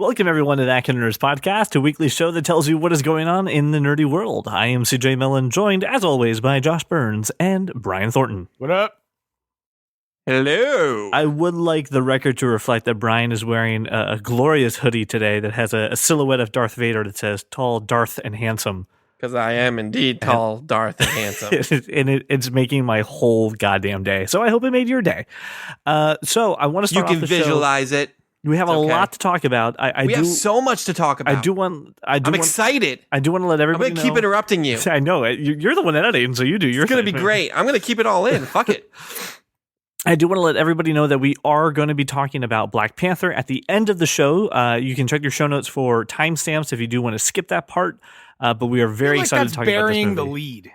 Welcome, everyone, to That Kind of Nerds Podcast, a weekly show that tells you what is going on in the nerdy world. I am CJ Millen, joined, as always, by Josh Burns and Brian Thornton. What up? Hello. I would like the record to reflect that Brian is wearing a glorious hoodie today that has a silhouette of Darth Vader that says, Tall, Darth, and Handsome. Because I am indeed tall, Darth, and handsome. And it's making my whole goddamn day. So I hope it made your day. So I want to start off the show. You can visualize it. We have a lot to talk about. We have so much to talk about. I'm excited. I do want to let everybody know. I'm going to keep interrupting you. I know it. You're the one editing, so you do your thing. It's going to be great. I'm going to keep it all in. Fuck it. I do want to let everybody know that we are going to be talking about Black Panther at the end of the show. You can check your show notes for timestamps if you do want to skip that part. But we are very excited to talk about this movie. Burying the lead.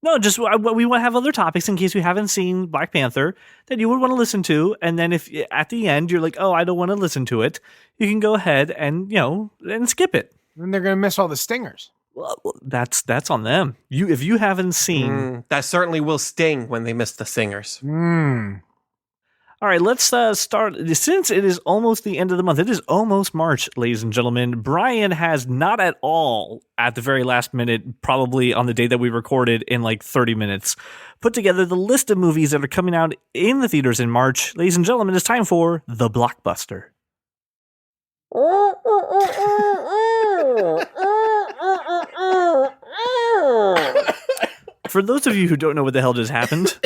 No, just we want to have other topics in case you haven't seen Black Panther that you would want to listen to. And then if at the end you're like, oh, I don't want to listen to it, you can go ahead and, and skip it. Then they're going to miss all the stingers. Well, that's on them. If you haven't seen... that certainly will sting when they miss the singers. All right, let's start. Since it is almost the end of the month, it is almost March, ladies and gentlemen. Brian has not at all, at the very last minute, probably on the day that we recorded in like 30 minutes, put together the list of movies that are coming out in the theaters in March. Ladies and gentlemen, it's time for The Blockbuster. For those of you who don't know what the hell just happened,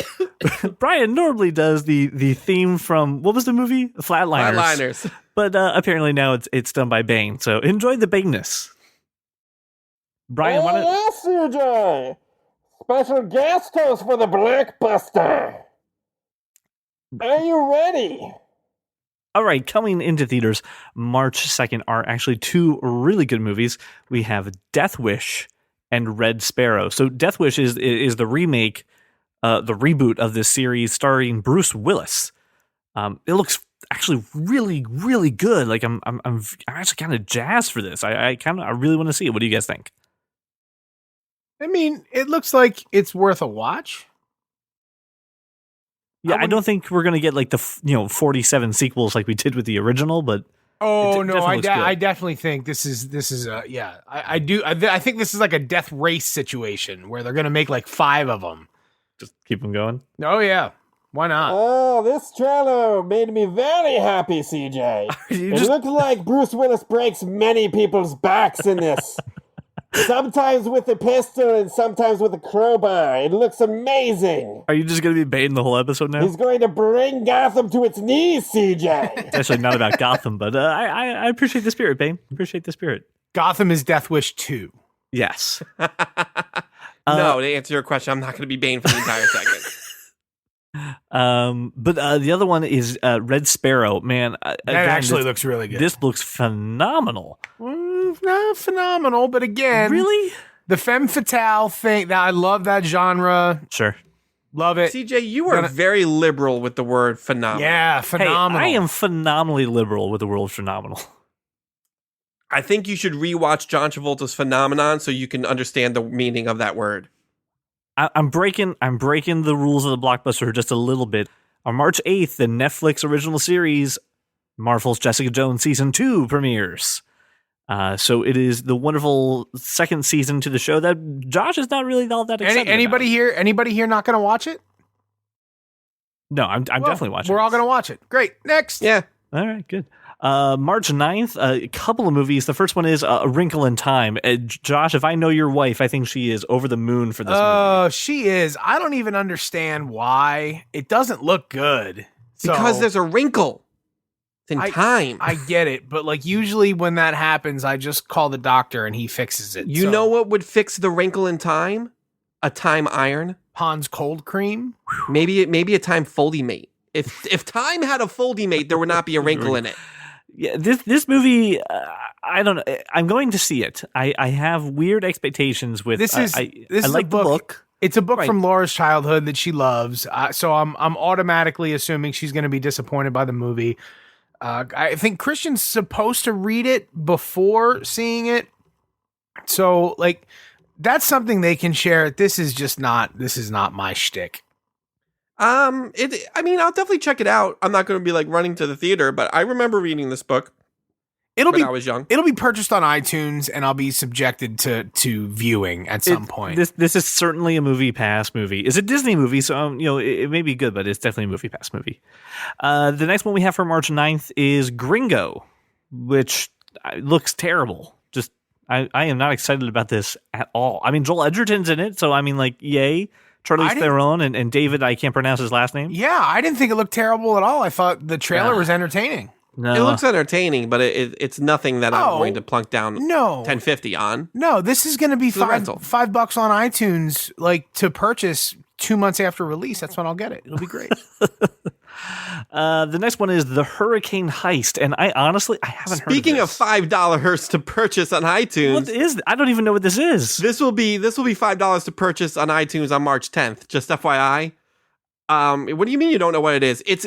Brian normally does the theme from, what was the movie? Flatliners. But apparently now it's done by Bane. So enjoy the Baneness. Brian, why don't... Yes, CJ! Special guest host for the Blockbuster! Are you ready? All right, coming into theaters March 2nd are actually two really good movies. We have Death Wish and Red Sparrow. So Death Wish is the remake, the reboot of this series starring Bruce Willis. It looks actually really, really good. Like I'm actually kind of jazzed for this. I really want to see it. What do you guys think? I mean, it looks like it's worth a watch. Yeah, I don't think we're gonna get like the 47 sequels like we did with the original, but I definitely think this is I do. I think this is like a death race situation where they're gonna make like 5 of them. Just keep them going. Oh yeah, why not? Oh, this trailer made me very happy, CJ. It looks like Bruce Willis breaks many people's backs in this. Sometimes with a pistol and sometimes with a crowbar. It looks amazing. Are you just going to be baiting the whole episode now? He's going to bring Gotham to its knees, CJ. It's actually not about Gotham, but I appreciate the spirit, Bane. Appreciate the spirit. Gotham is Death Wish 2. Yes. No, to answer your question, I'm not going to be Bane for the entire segment. But the other one is Red Sparrow. Man, that actually looks really good. This looks phenomenal. Not phenomenal, but again, really, the femme fatale thing. Now I love that genre. Sure, love it. CJ, you are very liberal with the word phenomenal. Yeah, phenomenal. Hey, I am phenomenally liberal with the word phenomenal. I think you should rewatch John Travolta's Phenomenon so you can understand the meaning of that word. I'm breaking the rules of the Blockbuster just a little bit. On March 8th, the Netflix original series Marvel's Jessica Jones Season 2 premieres. So it is the wonderful second season to the show that Josh is not really all that excited Anybody here not going to watch it? No, I'm definitely watching. We're all going to watch it. Great. Next. Yeah. All right, good. March 9th, a couple of movies. The first one is A Wrinkle in Time. Josh, if I know your wife, I think she is over the moon for this movie. Oh, she is. I don't even understand why. It doesn't look good. Because there's a wrinkle in time. I get it, but like usually when that happens, I just call the doctor and he fixes it. You know what would fix the wrinkle in time? A time iron. Pond's cold cream? Maybe a time foldy mate. If time had a foldy mate, there would not be a wrinkle in it. Yeah, this movie, I don't know. I'm going to see it. I have weird expectations with this. I like the book. It's a book from Laura's childhood that she loves. So I'm automatically assuming she's going to be disappointed by the movie. I think Christian's supposed to read it before seeing it. So like that's something they can share. This is not my shtick. I'll definitely check it out. I'm not going to be like running to the theater, but I remember reading this book. when I was young. It'll be purchased on iTunes, and I'll be subjected to viewing at some point. This is certainly a Movie Pass movie. It's a Disney movie, so it may be good, but it's definitely a Movie Pass movie. The next one we have for March 9th is Gringo, which looks terrible. Just I am not excited about this at all. I mean, Joel Edgerton's in it, so I mean, like, yay. Charlize Theron and David, I can't pronounce his last name. Yeah, I didn't think it looked terrible at all. I thought the trailer was entertaining. No. It looks entertaining, but it's nothing that I'm going to plunk down $10.50 on. No, this is going to be $5 on iTunes, like, to purchase 2 months after release. That's when I'll get it. It'll be great. The next one is The Hurricane Heist, and I honestly haven't heard of this. Speaking of $5 to purchase on iTunes, what is? I don't even know what this is. This will be $5 to purchase on iTunes on March 10th. Just FYI. What do you mean you don't know what it is? It's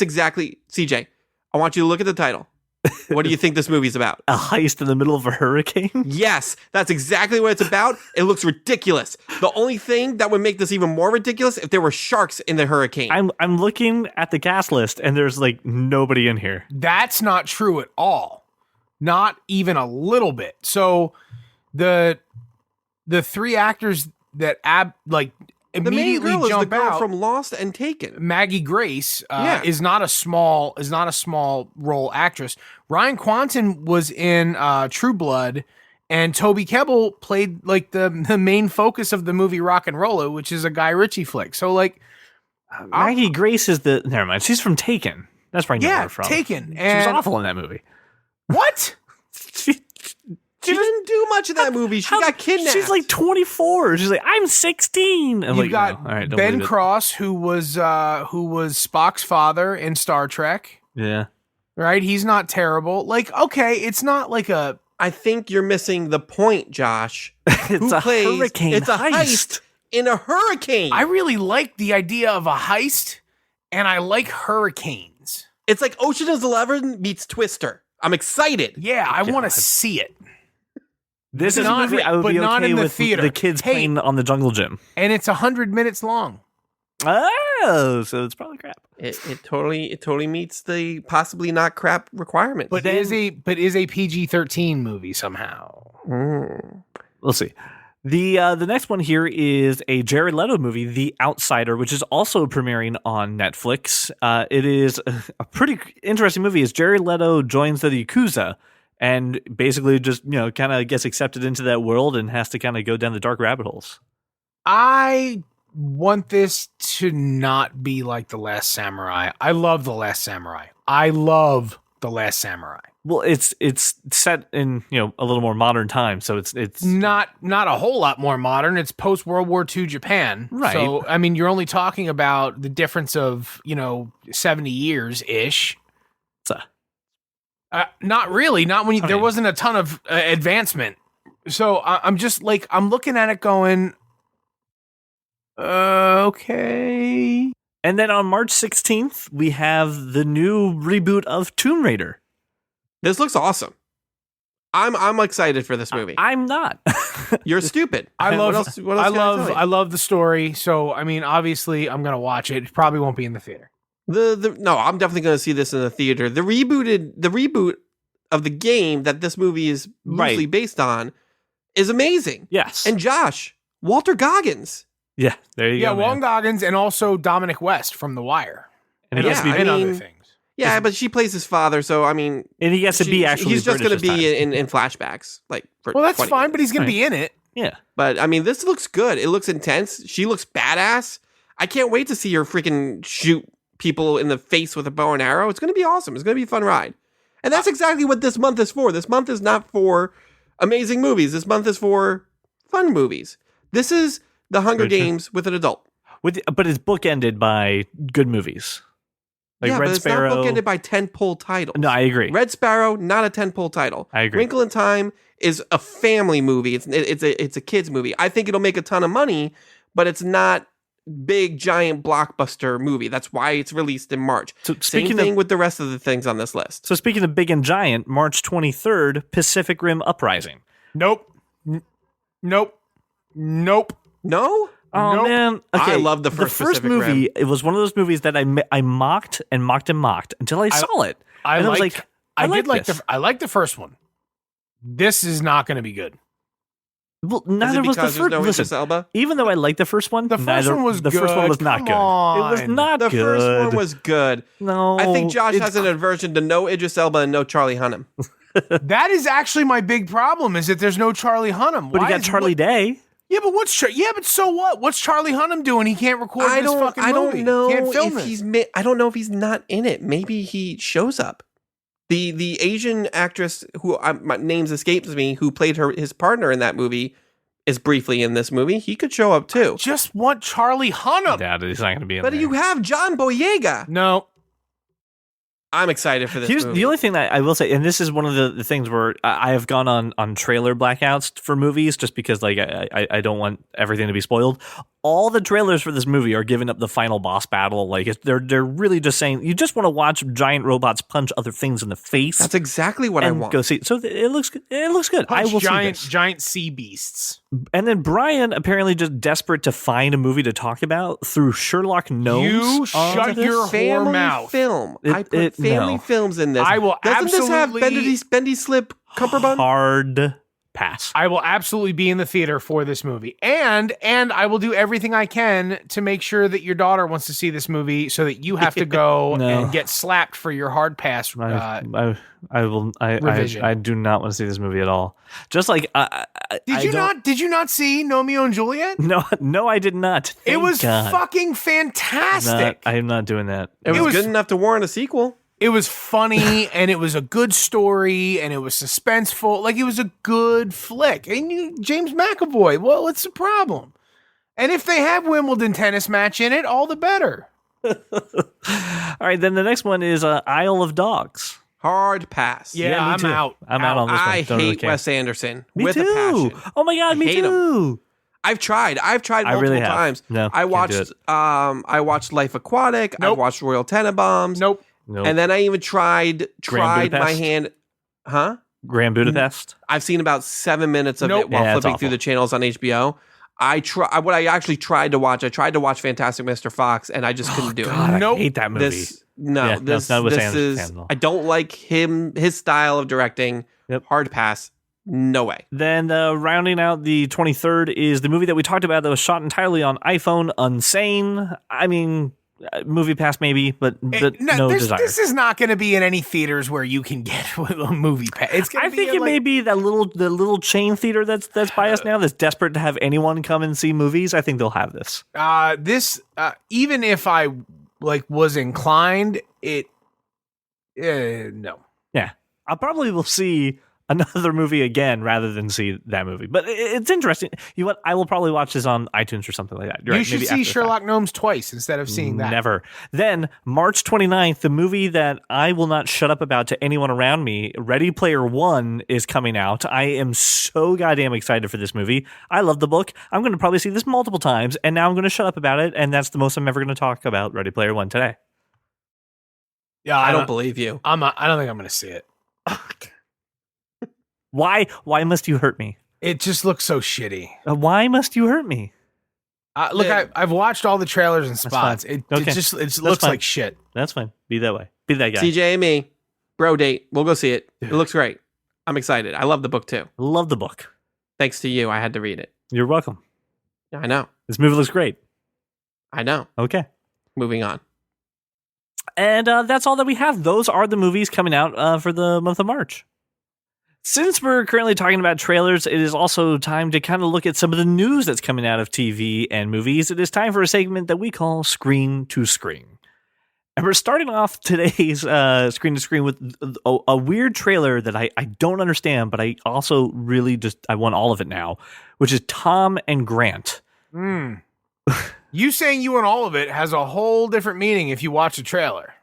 exactly CJ. I want you to look at the title. What do you think this movie's about? A heist in the middle of a hurricane? Yes, that's exactly what it's about. It looks ridiculous. The only thing that would make this even more ridiculous if there were sharks in the hurricane. I'm looking at the cast list and there's like nobody in here. That's not true at all. Not even a little bit. So the three actors that immediately the main girl jump is the girl out from Lost and Taken. Maggie Grace is not a small role actress. Ryan Kwanten was in True Blood, and Toby Kebbell played like the main focus of the movie Rock and Rolla, which is a Guy Ritchie flick. So like Maggie Grace is never mind. She's from Taken. That's where I know her from. Taken. She was awful in that movie. What? She didn't do much in that movie. She got kidnapped. She's like 24. She's like, I'm 16. I'm You've got Ben Cross, who was Spock's father in Star Trek. Yeah. Right? He's not terrible. Like, okay, it's not like a... I think you're missing the point, Josh. It's a hurricane It's a heist in a hurricane. I really like the idea of a heist, and I like hurricanes. It's like Ocean's 11 meets Twister. I'm excited. Yeah, I want to see it. This is a movie I would be okay with theater. The kids playing on the jungle gym. And it's 100 minutes long. Oh, so it's probably crap. It totally meets the possibly not crap requirements. But is a PG-13 movie somehow. We'll see. The next one here is a Jared Leto movie, The Outsider, which is also premiering on Netflix. It is a pretty interesting movie. As Jared Leto joins the Yakuza and basically just, kind of gets accepted into that world and has to kind of go down the dark rabbit holes. I want this to not be like The Last Samurai. I love The Last Samurai. Well, it's set in, a little more modern time, so it's not a whole lot more modern. It's post World War II Japan. Right. So, I mean, you're only talking about the difference of, 70 years ish. Not really. Not when there wasn't a ton of advancement. So I'm just like, I'm looking at it going, okay. And then on March 16th, we have the new reboot of Tomb Raider. This looks awesome. I'm excited for this movie. I'm not. You're stupid. I love I love the story. So I mean, obviously, I'm gonna watch it. It probably won't be in the theater. No, I'm definitely going to see this in the theater. The reboot of the game that this movie is loosely based on is amazing. Yes. And Josh, Walter Goggins. Yeah, there you go. Yeah, Walton Goggins and also Dominic West from The Wire. And he gets to be other things. Yeah, but she plays his father, so I mean, and he gets to be actually. He's just going to British be in flashbacks, like. Well, that's fine, minutes. but he's going to be in it. Yeah, but I mean, this looks good. It looks intense. She looks badass. I can't wait to see her freaking shoot people in the face with a bow and arrow. It's going to be awesome. It's going to be a fun ride. And that's exactly what this month is for. This month is not for amazing movies. This month is for fun movies. This is The Hunger Games with an adult. But it's bookended by good movies. Like yeah, Red but it's Sparrow. not bookended by tentpole titles. No, I agree. Red Sparrow, not a tentpole title. I agree. Wrinkle in Time is a family movie. It's a kids movie. I think it'll make a ton of money, but it's not big giant blockbuster movie. That's why it's released in March. So Same thing with the rest of the things on this list. So speaking of big and giant, March 23rd, Pacific Rim Uprising. Nope. No? Oh nope. man! Okay. I love the first Pacific movie. Rim. It was one of those movies that I mocked and mocked and mocked until I saw it. I I did like this. I like the first one. This is not going to be good. Well, Is it neither was the because there's first. no Listen, Idris Elba? even though I liked the first one, The first one was the first one good. was not Come good. It was on. not The good. first one was good. No, I think Josh it's- has an aversion to no Idris Elba and no Charlie Hunnam. That is actually my big problem is that there's no Charlie Hunnam. But Why he got is- Charlie Day. Yeah, but but so what? What's Charlie Hunnam doing? He can't record this fucking movie. I don't know Can't film if this. I don't know if he's not in it. Maybe he shows up. The Asian actress who my name's escapes me, who played his partner in that movie, is briefly in this movie. He could show up too. Just want Charlie Hunnam. Yeah, he's not going to be in But there. you have John Boyega. No. I'm excited for this Here's movie. the only thing that I will say, and this is one of the things where I have gone on trailer blackouts for movies just because like I don't want everything to be spoiled. All the trailers for this movie are giving up the final boss battle. Like they're really just saying you just want to watch giant robots punch other things in the face. That's exactly what I and want. go see. So it looks good. It looks good. I Punch will giant see this. giant sea beasts. And then Brian apparently just desperate to find a movie to talk about through Sherlock Gnomes. You onto shut this. your family mouth. film. I put It- family no. films in this. I will Doesn't this have absolutely- Bendy Slip Cumberbund? Hard pass. I will absolutely be in the theater for this movie. And I will do everything I can to make sure that your daughter wants to see this movie so that you have to go No. and get slapped for your hard pass. Revision. I do not want to see this movie at all. Just like Did you not see Romeo and Juliet? No, I did not. It Thank was God. fucking fantastic. I am not doing that. It was was- good enough to warrant a sequel. It was funny and it was a good story and it was suspenseful. Like it was a good flick. And James McAvoy, well, what's the problem? And if they have Wimbledon tennis match in it, all the better. All right, then the next one is Isle of Dogs. Hard pass. Yeah, me I'm too. out. I'm out on this one. I Don't really hate care. Wes Anderson Me with too. a passion. Oh my God, me hate him. too. I've tried I multiple really have. times. No, I can't do watched I watched Life Aquatic, I Nope. watched Royal Tenenbaums. Nope. Nope. And then I even tried my Budapest? hand. Huh? Grand Budapest. I've seen about 7 minutes of Nope. it while Yeah, it's flipping through awful. the channels on HBO. What I actually tried to watch, I tried to watch Fantastic Mr. Fox, and I just couldn't do God, it. Nope. I hate that movie. This not Wes Anderson is fan at all. I don't like his style of directing. Yep. Hard pass. No way. Then rounding out the 23rd is the movie that we talked about that was shot entirely on iPhone, Unsane. I mean, movie pass maybe, but no desire. This is not going to be in any theaters where you can get a movie pass. It's gonna I be think in, it may be the little chain theater that's by us now that's desperate to have anyone come and see movies. I think they'll have this. Even if I was inclined, no. Yeah, I probably will see another movie again rather than see that movie. But it's interesting. You know what? I will probably watch this on iTunes or something like that. You're You right, should maybe see after the fact. Sherlock Gnomes twice instead of seeing that. Never. Then March 29th, the movie that I will not shut up about to anyone around me, Ready Player One, is coming out. I am so goddamn excited for this movie. I love the book. I'm going to probably see this multiple times, and now I'm going to shut up about it, and that's the most I'm ever going to talk about Ready Player One today. Yeah, I don't believe you. I don't think I'm going to see it. Why must you hurt me? It just looks so shitty. Why must you hurt me? Look, Yeah. I've watched all the trailers and spots. fine. It Okay. just That's looks fine. like shit. That's fine. Be that way. Be that guy. CJ and me, bro date. We'll go see it. It looks great. I'm excited. I love the book too. Love the book. Thanks to you, I had to read it. You're welcome. I know. This movie looks great. I know. Okay. Moving on. And that's all that we have. Those are the movies coming out for the month of March. Since we're currently talking about trailers, it is also time to kind of look at some of the news that's coming out of TV and movies. It is time for a segment that we call Screen to Screen. And we're starting off today's Screen to Screen with a weird trailer that I don't understand, but I also really I want all of it now, which is Tom and Grant. You saying you want all of it has a whole different meaning if you watch the trailer.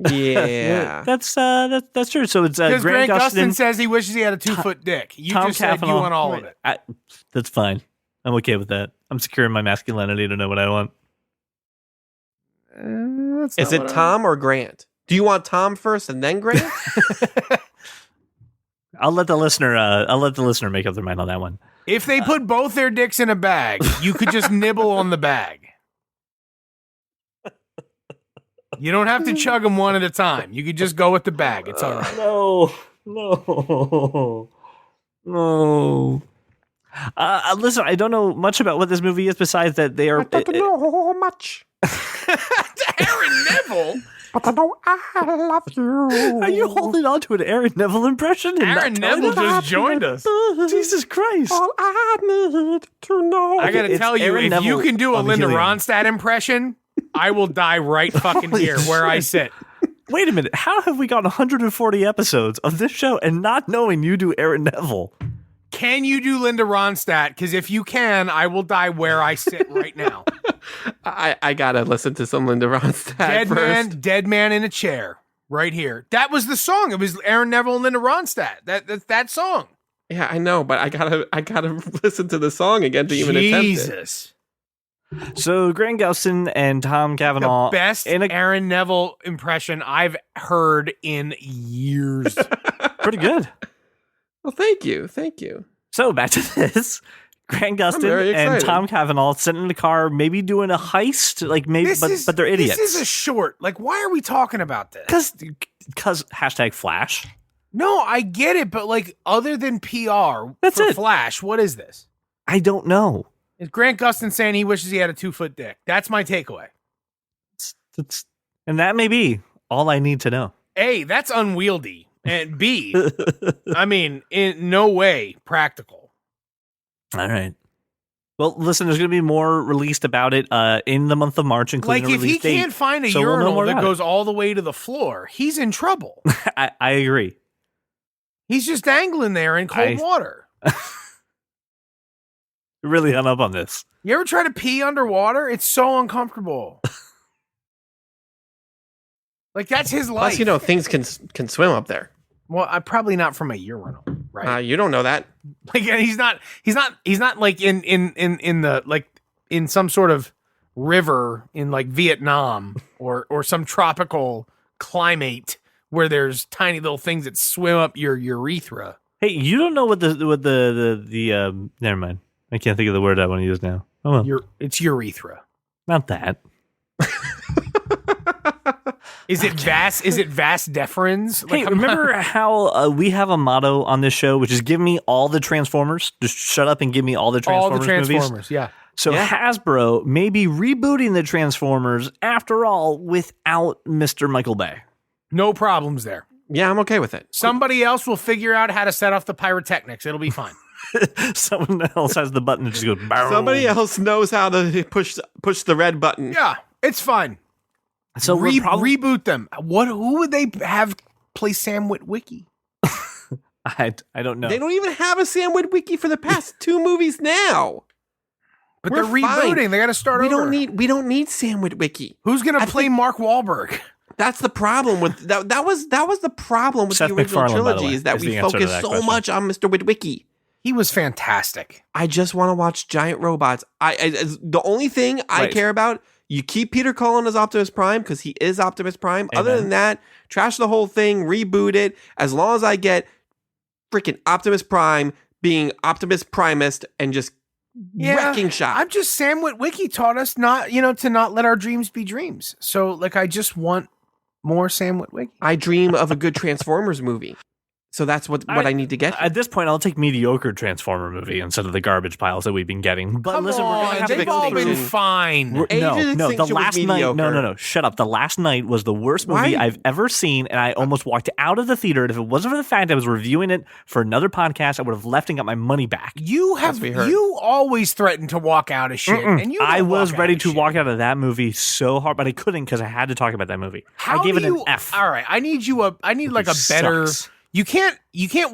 Yeah. That's true. So it's Because Grant Gustin says he wishes he had a 2-foot dick. You Tom just said you Cavanaugh. want all of it. That's fine. I'm okay with that. I'm secure in my masculinity to know what I want. Is it Tom or Grant? Do you want Tom first and then Grant? I'll let the listener make up their mind on that one. If they put both their dicks in a bag, you could just nibble on the bag. You don't have to chug them one at a time. You could just go with the bag. It's all right. No. Listen, I don't know much about what this movie is besides that they are. I don't know much. Aaron Neville? But I know I love you. Are you holding on to an Aaron Neville impression? And Aaron not telling Neville us? just joined us. Jesus Christ. All I need to know. I gotta It's tell you, Aaron if Neville you can do a on the Linda helium. Ronstadt impression, I will die right fucking Holy here where I sit. Wait a minute. How have we got 140 episodes of this show and not knowing you do Aaron Neville? Can you do Linda Ronstadt? Because if you can, I will die where I sit right now. I gotta listen to some Linda Ronstadt first. Dead man in a chair, right here. That was the song. It was Aaron Neville and Linda Ronstadt. That song. Yeah, I know, but I gotta listen to the song again to even attempt it. Jesus. So Grant Gustin and Tom Cavanaugh. The best Aaron Neville impression I've heard in years. Pretty good. Well, thank you. So back to this. Grant Gustin very and excited. Tom Cavanaugh sitting in the car, maybe doing a heist, like maybe, but they're idiots. This is a short. Like, why are we talking about this? Because hashtag Flash. No, I get it, but like, other than PR That's for it. Flash, what is this? I don't know. Is Grant Gustin saying he wishes he had a 2-foot dick? That's my takeaway. And that may be all I need to know. A, that's unwieldy. And B, I mean, in no way practical. All right. Well, listen, there's going to be more released about it in the month of March, including Like, a if release he date. can't find a So we'll know urinal more that about goes all the way to the floor, he's in trouble. I agree. He's just dangling there in cold water. Really hung up on this. You ever try to pee underwater? It's so uncomfortable. Like, that's his life. Plus, things can swim up there. Well, probably not from a urinal, right? You don't know that. Like, and he's not like in the like in some sort of river in like Vietnam or some tropical climate where there's tiny little things that swim up your urethra. Hey, you don't know what the never mind. I can't think of the word I want to use now. Oh well. It's urethra. Not that. Is it vas deferens? Hey, remember how we have a motto on this show, which is give me all the Transformers? Just shut up and give me all the Transformers all the Transformers, movies. yeah. So Hasbro may be rebooting the Transformers after all without Mr. Michael Bay. No problems there. Yeah, I'm okay with it. Somebody else will figure out how to set off the pyrotechnics. It'll be fine. Someone else has the button that just goes. Bow. Somebody else knows how to push the red button. Yeah, it's fine. So reboot them. Who would they have play Sam Witwicky? I don't know. They don't even have a Sam Witwicky for the past 2 movies now. But We're they're rebooting. fine. They got to start over. We don't need Sam Witwicky. Who's going to play Mark Wahlberg? That's the problem with that. That was the problem with Seth the original MacFarlane, by the trilogy way, is that is we the answer to focus that so question. much on Mr. Witwicky. He was fantastic. I just want to watch giant robots. The only thing I Right. care about. You keep Peter Cullen as Optimus Prime because he is Optimus Prime. Amen. Other than that, trash the whole thing, reboot it. As long as I get freaking Optimus Prime being Optimus Primist and just wrecking shop. I'm just Sam Witwicky taught us not to not let our dreams be dreams. So like I just want more Sam Witwicky. I dream of a good Transformers movie. So that's what I need to get. At this point, I'll take mediocre Transformer movie instead of the garbage piles that we've been getting. But Come listen, we're on, gonna have to they've go all been through. fine. No, Age of the Extinction was last night. mediocre. No. Shut up. The last night was the worst movie Why? I've ever seen, and I almost walked out of the theater. And if it wasn't for the fact I was reviewing it for another podcast, I would have left and got my money back. we always threaten to walk out of shit, and you. I don't was walk ready out of to shit. walk out of that movie so hard, but I couldn't because I had to talk about that movie. I gave it an F. All right, I need like a better. Sucks. You can't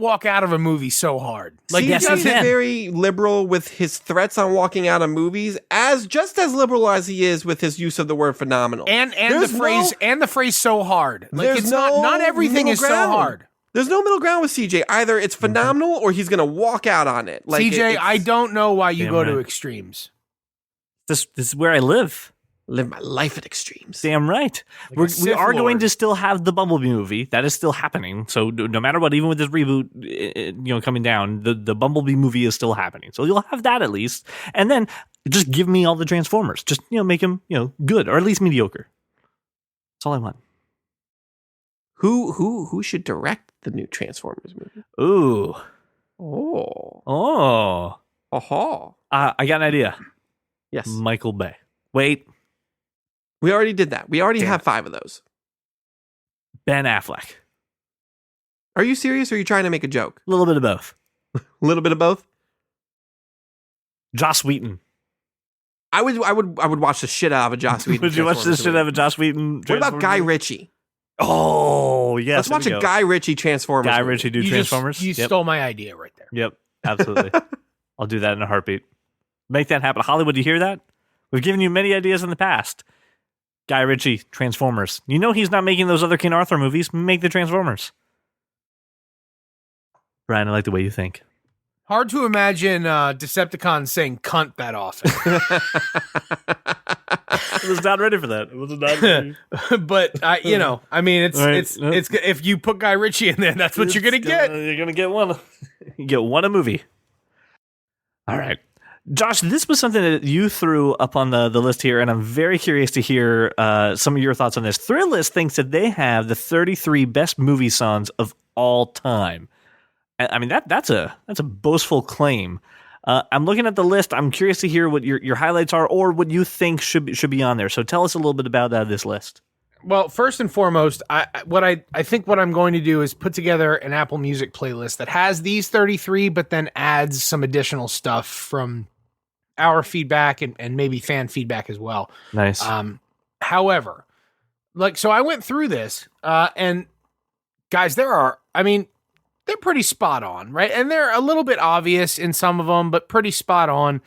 walk out of a movie so hard. Like CJ yes, you is can. very liberal with his threats on walking out of movies, just as liberal as he is with his use of the word phenomenal. and There's the phrase so hard. Like There's it's no not everything middle is so ground. hard. There's no middle ground with CJ. Either it's phenomenal or he's going to walk out on it. Like CJ, I don't know why you Damn go to right. extremes. This is where I live. live my life at extremes. Damn right. Like a We Sith are going Lord. to still have the Bumblebee movie. That is still happening. So no matter what, even with this reboot, coming down, the Bumblebee movie is still happening. So you'll have that at least. And then just give me all the Transformers. Just, make them, good or at least mediocre. That's all I want. Who should direct the new Transformers movie? Ooh. Oh. Oh. Aha. I got an idea. Yes. Michael Bay. Wait. We already did that. We already Damn have it. 5 of those. Ben Affleck. Are you serious or are you trying to make a joke? A little bit of both. A little bit of both? Joss Whedon. I would watch the shit out of a Joss Whedon. Would you watch this Transformers shit movie. out of a Joss Whedon? What about Guy Ritchie? Oh, yes. Let's watch a Guy Ritchie Transformers Guy movie. Ritchie do You Transformers. You Yep. stole my idea right there. Yep, absolutely. I'll do that in a heartbeat. Make that happen. Hollywood, do you hear that? We've given you many ideas in the past. Guy Ritchie, Transformers. You know he's not making those other King Arthur movies. Make the Transformers. Brian, I like the way you think. Hard to imagine Decepticons saying cunt that often. I was not ready for that. It was not ready. But I mean, it's Right. it's if you put Guy Ritchie in there, that's what you're gonna get. You're gonna get one. You get one a movie. All right, Josh. This was something that you threw up on the list here, and I'm very curious to hear some of your thoughts on this. Thrillist thinks that they have the 33 best movie songs of all time. I mean that's a boastful claim. I'm looking at the list. I'm curious to hear what your highlights are, or what you think should be on there. So tell us a little bit about this list. Well, first and foremost, I think what I'm going to do is put together an Apple Music playlist that has these 33, but then adds some additional stuff from our feedback and maybe fan feedback as well. Nice. However, so I went through this, and guys, they're pretty spot on, right? And they're a little bit obvious in some of them, but pretty spot on.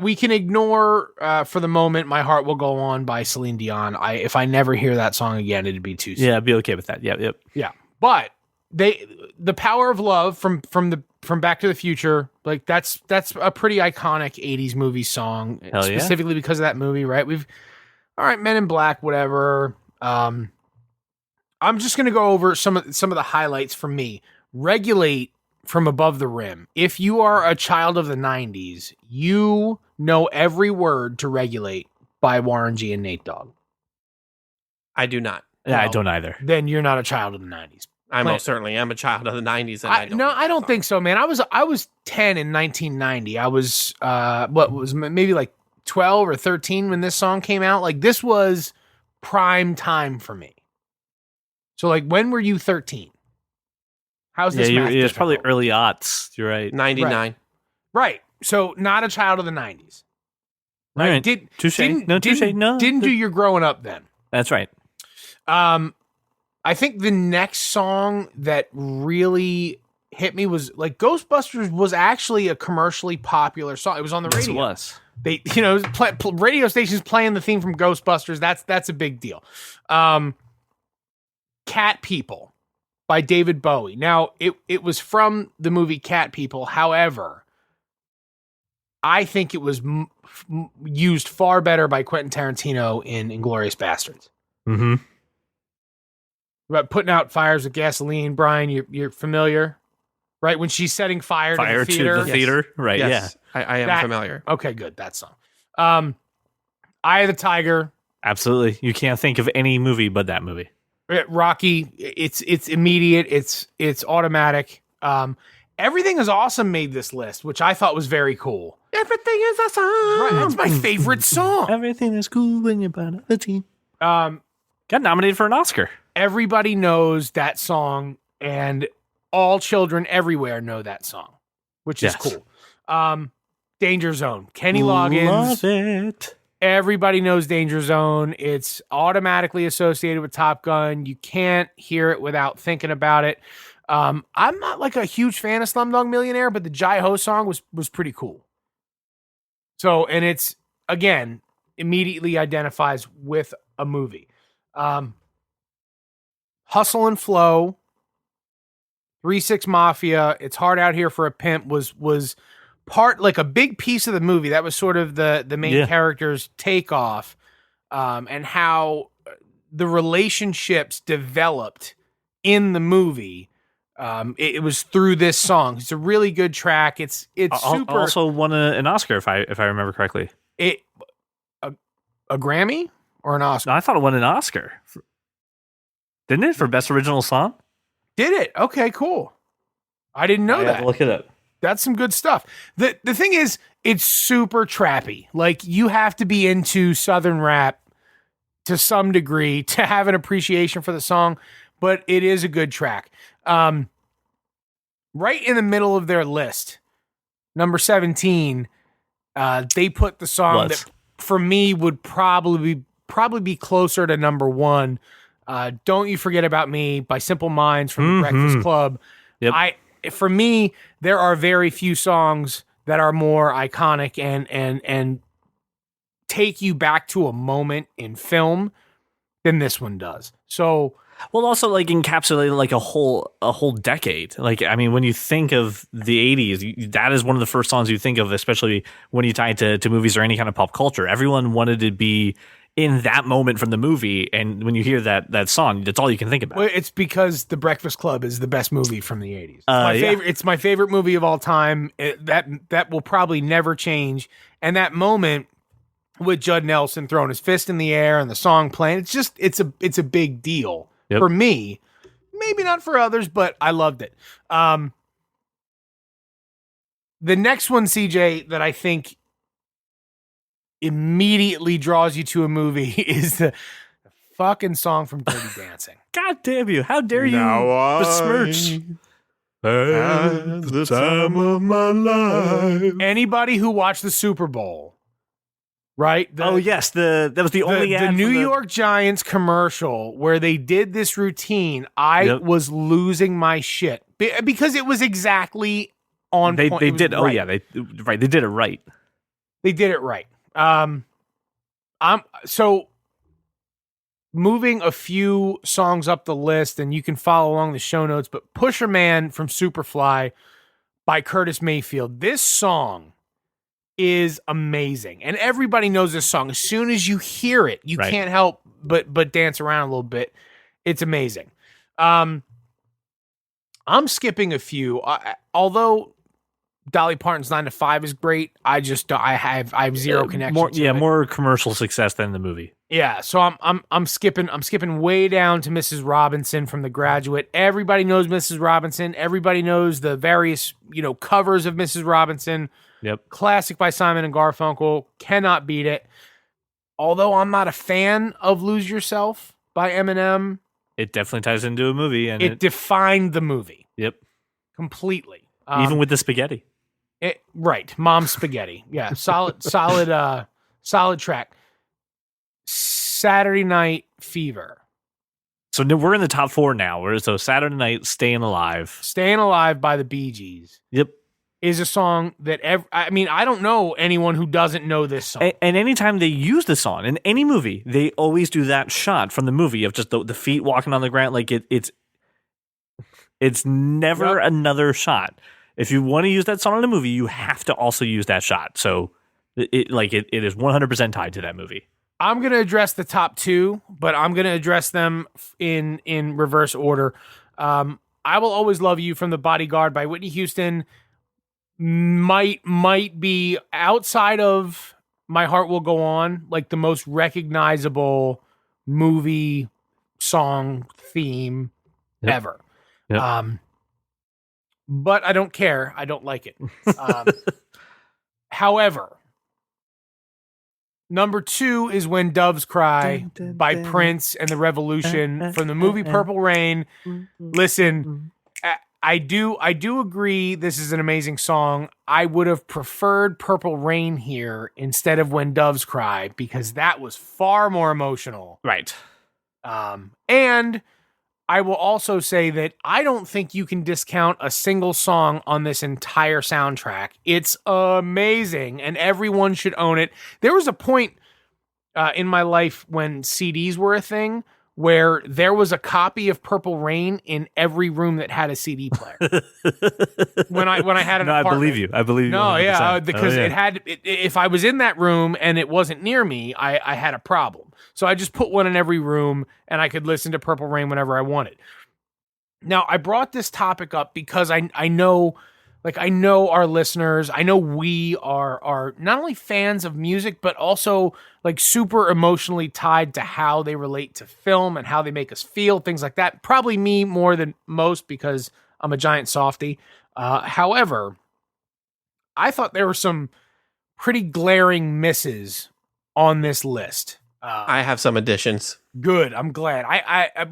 We can ignore, for the moment, My Heart Will Go On by Celine Dion. If I never hear that song again, it'd be too soon. Yeah, I'd be okay with that. Yep. Yeah. But the Power of Love from Back to the Future, like that's a pretty iconic 80s movie song, Hell yeah. specifically because of that movie, right? All right, Men in Black, whatever. I'm just going to go over some of the highlights from me. Regulate from Above the Rim. If you are a child of the 90s, you know every word to Regulate by Warren G and Nate Dogg. I do not. Yeah, I Well, don't either. Then you're not a child of the 90s. I most certainly am a child of the 90s. And I don't think so, man. I was 10 in 1990. I was maybe like 12 or 13 when this song came out. Like, this was prime time for me. So, like, when were you 13? How's this math it's probably difficult? early aughts. You're right. 99. Right. So, not a child of the 90s. Right. All right. Touche. No, touche. No. Didn't do your growing up then. That's right. I think the next song that really hit me was like Ghostbusters was actually a commercially popular song. It was on the Yes, radio. it was. They, radio stations playing the theme from Ghostbusters. That's a big deal. Cat People by David Bowie. Now, it was from the movie Cat People. However, I think it was used far better by Quentin Tarantino in Inglourious Bastards. Mm-hmm. About putting out fires with gasoline. Brian, you're familiar, right? When she's setting fire to the theater. theater. Right. Yes, I am familiar. Okay, good. That song. Eye of the Tiger. Yeah. Absolutely. You can't think of any movie but that movie. Rocky. It's immediate. It's automatic. Everything is Awesome made this list, which I thought was very cool. Everything is awesome. Right, that's my favorite song. Everything is cool when you're part of the team. Got nominated for an Oscar. Everybody knows that song, and all children everywhere know that song, which is cool. Danger Zone. Kenny Loggins. Love it. Everybody knows Danger Zone. It's automatically associated with Top Gun. You can't hear it without thinking about it. I'm not like a huge fan of Slumdog Millionaire, but the Jai Ho song was pretty cool. So, and it's, again, immediately identifies with a movie. Hustle and Flow, 3-6 Mafia, It's Hard Out Here for a Pimp was part, like a big piece of the movie. That was sort of the main character's takeoff, and how the relationships developed in the movie. It was through this song. It's a really good track. It's super. Also won an Oscar if I remember correctly. A Grammy or an Oscar? No, I thought it won an Oscar. Didn't it, for Best Original Song? Did it? Okay, cool. I didn't know I have that. to look it up. That's some good stuff. The thing is, it's super trappy. Like, you have to be into Southern rap to some degree to have an appreciation for the song, but it is a good track. Right in the middle of their list, number 17, they put the song that for me would probably be closer to number 1. Don't You Forget About Me by Simple Minds from the Breakfast Club. Yep. For me, there are very few songs that are more iconic and take you back to a moment in film than this one does. So, well, also like encapsulated like a whole decade. Like, I mean, when you think of the 80s, that is one of the first songs you think of, especially when you tie it to movies or any kind of pop culture. Everyone wanted to be in that moment from the movie, and when you hear that song, that's all you can think about. Well, it's because The Breakfast Club is the best movie from the 80s. It's my favorite. It's my favorite movie of all time. That will probably never change. And that moment with Judd Nelson throwing his fist in the air and the song playing, it's a big deal for me. Maybe not for others, but I loved it. The next one, CJ, that I think immediately draws you to a movie is the fucking song from Dirty Dancing. God damn you. How dare you besmirch the time of my life. Anybody who watched the Super Bowl, right? Yes. That was the only ad the New York Giants commercial where they did this routine. I was losing my shit because it was exactly on point. They did. Right. They did it right. They did it right. So moving a few songs up the list, and you can follow along the show notes, but Pusher Man from Superfly by Curtis Mayfield. This song is amazing, and everybody knows this song. As soon as you hear it, you can't help but dance around a little bit. It's amazing. I'm skipping a few, although Dolly Parton's 9 to 5 is great. I have zero connection to it. More commercial success than the movie. Yeah, so I'm skipping way down to Mrs. Robinson from The Graduate. Everybody knows Mrs. Robinson. Everybody knows the various, covers of Mrs. Robinson. Yep. Classic by Simon and Garfunkel. Cannot beat it. Although I'm not a fan of Lose Yourself by Eminem. It definitely ties into a movie, and it defined the movie. Yep. Completely. Even with the spaghetti. Right. Mom's Spaghetti. Yeah. Solid track. Saturday Night Fever. So we're in the top 4 now. So Saturday Night, Staying Alive. Staying Alive by the Bee Gees. Yep. Is a song that I don't know anyone who doesn't know this song. And anytime they use the song in any movie, they always do that shot from the movie of just the feet walking on the ground. Like it's never another shot. If you want to use that song in a movie, you have to also use that shot. So it is 100% tied to that movie. I'm going to address the top 2, but I'm going to address them in reverse order. I Will Always Love You from The Bodyguard by Whitney Houston might be, outside of My Heart Will Go On, like the most recognizable movie song theme ever. Yep. But I don't care. I don't like it. However, number 2 is When Doves Cry by Prince and the Revolution from the movie Purple Rain. Listen, I do agree this is an amazing song. I would have preferred Purple Rain here instead of When Doves Cry because that was far more emotional. Right. And I will also say that I don't think you can discount a single song on this entire soundtrack. It's amazing, and everyone should own it. There was a point in my life when CDs were a thing where there was a copy of Purple Rain in every room that had a CD player. when I had an apartment. I believe you. No, 100%. yeah, because if I was in that room and it wasn't near me, I had a problem. So I just put one in every room and I could listen to Purple Rain whenever I wanted. Now, I brought this topic up because I know Like, I know our listeners, I know we are not only fans of music, but also like super emotionally tied to how they relate to film and how they make us feel, things like that. Probably me more than most because I'm a giant softie. However, I thought there were some pretty glaring misses on this list. I have some additions. Good. I'm glad.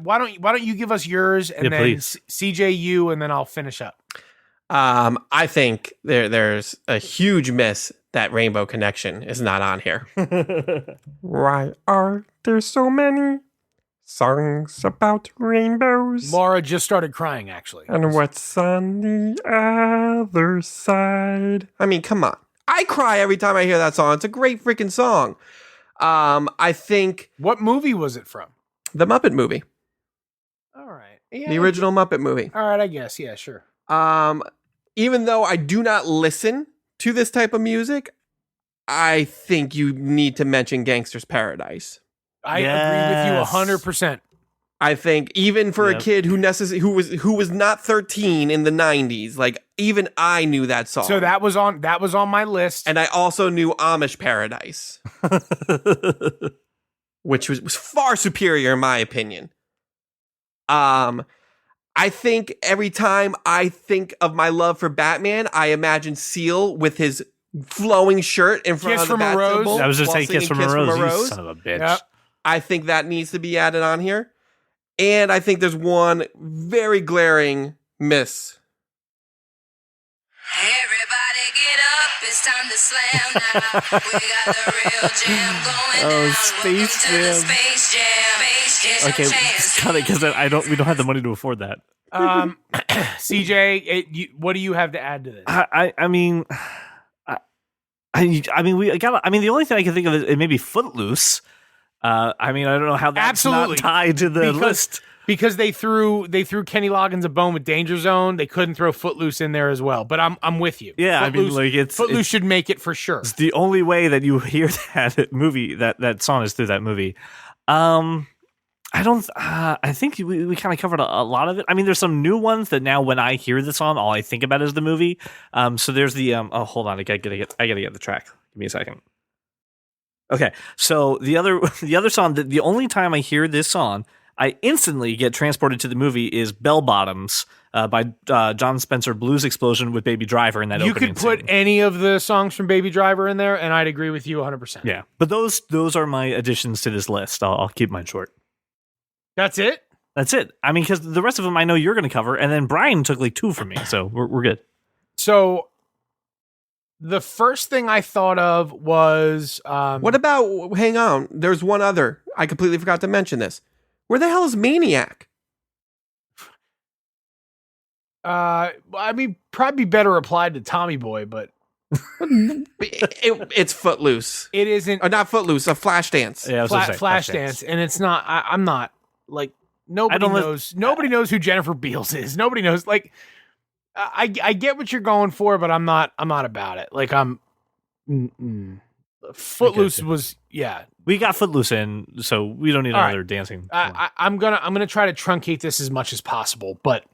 Why don't you give us yours and then please. CJ you, and then I'll finish up. I think there's a huge miss that Rainbow Connection is not on here. Why are there so many songs about rainbows? Laura just started crying, actually. And what's on the other side? I mean, come on. I cry every time I hear that song. It's a great freaking song. I think What movie was it from? the Muppet movie, All right. Yeah, the original Muppet movie. All right, I guess. Yeah, sure. Even though I do not listen to this type of music, I think you need to mention Gangster's Paradise. I agree with you 100%. I think even for Yep. a kid who was not 13 in the 90s, like even I knew that song. So that was on my list. And I also knew Amish Paradise, which was far superior in my opinion. I think every time I think of my love for Batman, I imagine Seal with his flowing shirt in front Kiss of the from a Bat Rose. symbol I was just while saying Kiss singing from a Rose. You son of a bitch. Yep. I think that needs to be added on here. And I think there's one very glaring miss. Everybody get up, it's time to slam now. We got the real jam going Oh, down. Space Welcome to the Jam. Space Jam. Here's your Okay, chance. got it, because we don't have the money to afford that. CJ, what do you have to add to this? I mean, the only thing I can think of is maybe Footloose. I mean, I don't know how that's Absolutely. not tied to the list. Because they threw Kenny Loggins a bone with Danger Zone, they couldn't throw Footloose in there as well. But I'm with you. Yeah, Footloose, I mean, like Footloose should make it for sure. it's the only way that you hear that movie, that song is through that movie. I think we kind of covered a lot of it. I mean, there's some new ones that now when I hear the song, all I think about is the movie. So there's the hold on, I gotta get the track. Give me a second. Okay, so the other song, the only time I hear this song, I instantly get transported to the movie is Bell Bottoms by John Spencer Blues Explosion with Baby Driver in that You opening could put scene. any of the songs from Baby Driver in there, and I'd agree with you 100%. Yeah, but those are my additions to this list. I'll keep mine short. That's it? That's it. I mean, because the rest of them I know you're going to cover, and then Brian took like two from me, so we're good. So the first thing I thought of was What about, hang on, there's one other. I completely forgot to mention this. Where the hell is Maniac? I mean, probably better applied to Tommy Boy, but It's Footloose. it isn't Or not Footloose, a Flashdance. Yeah, I was gonna say, Flashdance, and it's not. I'm not like nobody knows. Nobody knows who Jennifer Beals is. Nobody knows. Like, I get what you're going for, but I'm not about it. Like Footloose was We got Footloose in, so we don't need All another right. dancing. I'm gonna try to truncate this as much as possible, but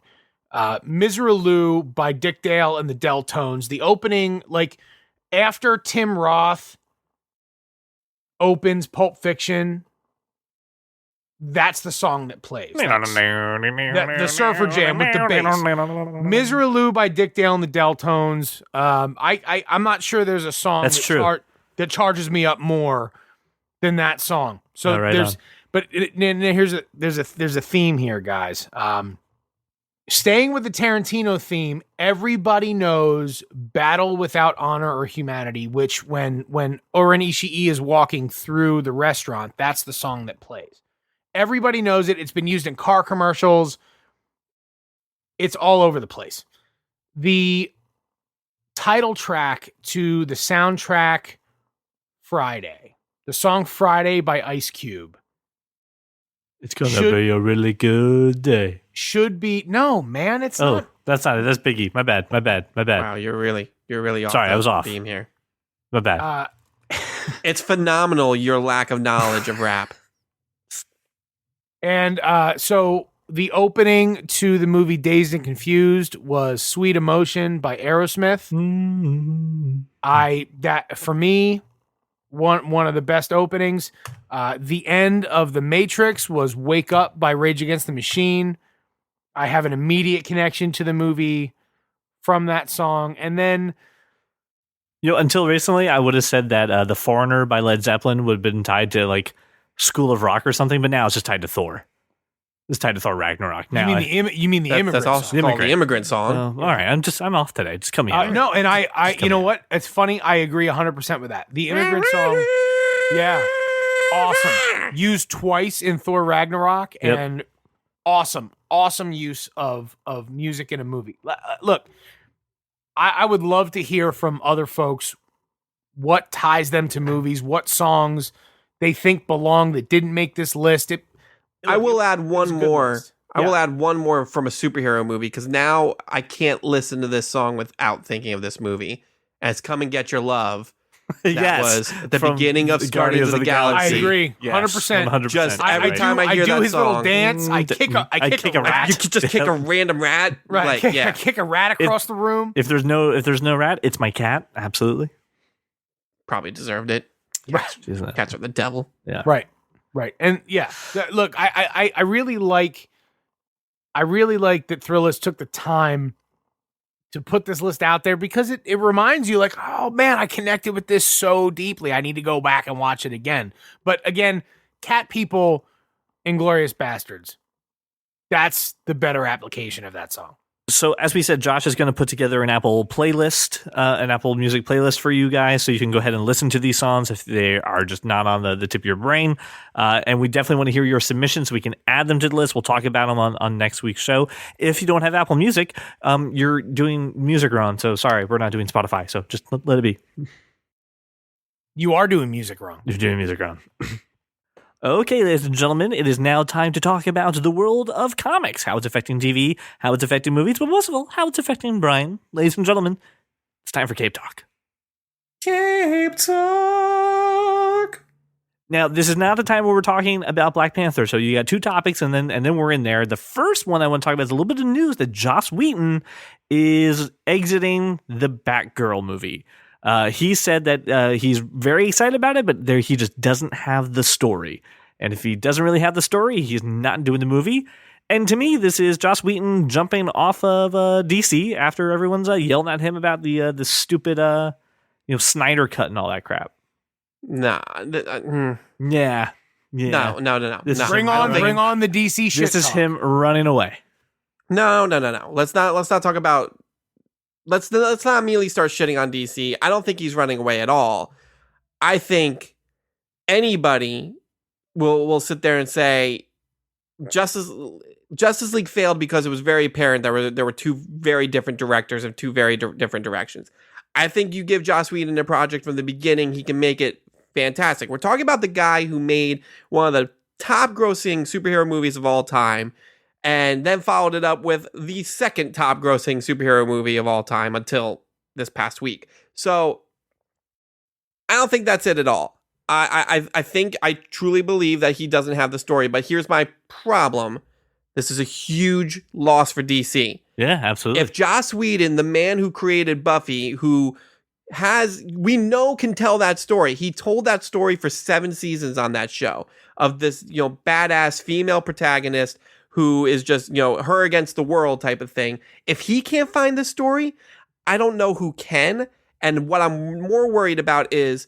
Miseraloo by Dick Dale and the Deltones. The opening, like after Tim Roth opens Pulp Fiction, that's the song that plays. The Surfer Jam with the bass. Miseraloo by Dick Dale and the Deltones. I'm not sure there's a song That's true. that charges me up more than that song. So Oh, right there's, on. but there's a theme here, guys. Staying with the Tarantino theme, everybody knows "Battle Without Honor or Humanity," which when Oren Ishii is walking through the restaurant, that's the song that plays. Everybody knows it. It's been used in car commercials. It's all over the place. The title track to the soundtrack Friday, the song Friday by Ice Cube, It's gonna Should- be a really good day. should be, no, man, it's Oh, not. that's not it. That's Biggie. My bad. Wow, you're really off. Sorry, I the was off. beam here. My bad. It's phenomenal your lack of knowledge of rap. And so the opening to the movie Dazed and Confused was Sweet Emotion by Aerosmith. That for me, one of the best openings. The end of The Matrix was Wake Up by Rage Against the Machine. I have an immediate connection to the movie from that song. And then, until recently, I would have said that The Foreigner by Led Zeppelin would have been tied to like School of Rock or something, but now it's just tied to Thor. It's tied to Thor Ragnarok. Now, you mean the Immigrant That's also song? called the Immigrant song. all right, I'm off today. Just come here. No, and I you know what? It's funny. I agree 100% with that. The Immigrant song, yeah, awesome. Used twice in Thor Ragnarok, and awesome use of music in a movie. Look, I would love to hear from other folks what ties them to movies, what songs they think belong that didn't make this list. I will add one more. list. I will add one more from a superhero movie because now I can't listen to this song without thinking of this movie. As "Come and Get Your Love." That was the from beginning of Guardians of the Galaxy. I agree, Yes, 100%. 100%. Just every time I hear do that his little song, dance. I kick a rat. you could just kick a random rat. Right, Like, yeah, I kick a rat across the room. If there's no rat, it's my cat. Absolutely. probably deserved it. Jeez, Cats are the devil. yeah. Right. And look, I really like that Thrillist took the time to put this list out there because it reminds you like, oh man, I connected with this so deeply. I need to go back and watch it again. But again, Cat People, Inglourious Bastards. That's the better application of that song. So as we said, Josh is going to put together an Apple playlist, an Apple Music playlist for you guys, so you can go ahead and listen to these songs if they are just not on the tip of your brain. And we definitely want to hear your submissions so we can add them to the list. We'll talk about them on next week's show. If you don't have Apple Music, you're doing Music Wrong. So sorry, we're not doing Spotify. So just let it be. You are doing music wrong. You're doing Music Wrong. Okay, ladies and gentlemen, it is now time to talk about the world of comics, how it's affecting TV, how it's affecting movies, but most of all, how it's affecting Brian. Ladies and gentlemen, it's time for Cape Talk. Cape Talk. Now, this is not the time where we're talking about Black Panther, so you got two topics, and then we're in there. The first one I want to talk about is a little bit of news that Joss Whedon is exiting the Batgirl movie. He said that he's very excited about it, but he just doesn't have the story. And if he doesn't really have the story, he's not doing the movie. And to me, this is Joss Whedon jumping off of DC after everyone's yelling at him about the stupid Snyder cut and all that crap. Nah. Yeah. No. Bring on the DC shit. This is talk. him running away. No. Let's not talk about. Let's not immediately start shitting on DC. I don't think he's running away at all. I think anybody will sit there and say Justice League failed because it was very apparent that there were two very different directors of two very different directions. I think you give Joss Whedon a project from the beginning, he can make it fantastic. We're talking about the guy who made one of the top grossing superhero movies of all time, and then followed it up with the second top grossing superhero movie of all time until this past week. So I don't think that's it at all. I truly believe that he doesn't have the story, but here's my problem. This is a huge loss for DC. Yeah, absolutely. If Joss Whedon, the man who created Buffy, we know can tell that story. He told that story for 7 seasons on that show of this, badass female protagonist who is just, her against the world type of thing. If he can't find the story, I don't know who can. And what I'm more worried about is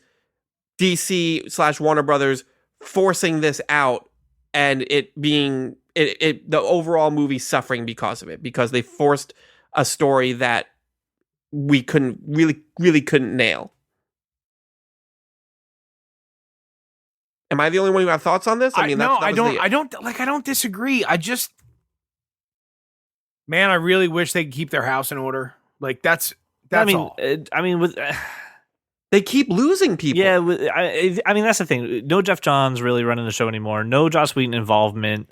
DC/Warner Brothers forcing this out and it being the overall movie suffering because of it, because they forced a story that we really couldn't nail. Am I the only one who have thoughts on this? I don't disagree. Man, I really wish they could keep their house in order. Like that's all. They keep losing people. Yeah, I mean that's the thing. No Jeff Johns really running the show anymore. No Joss Whedon involvement.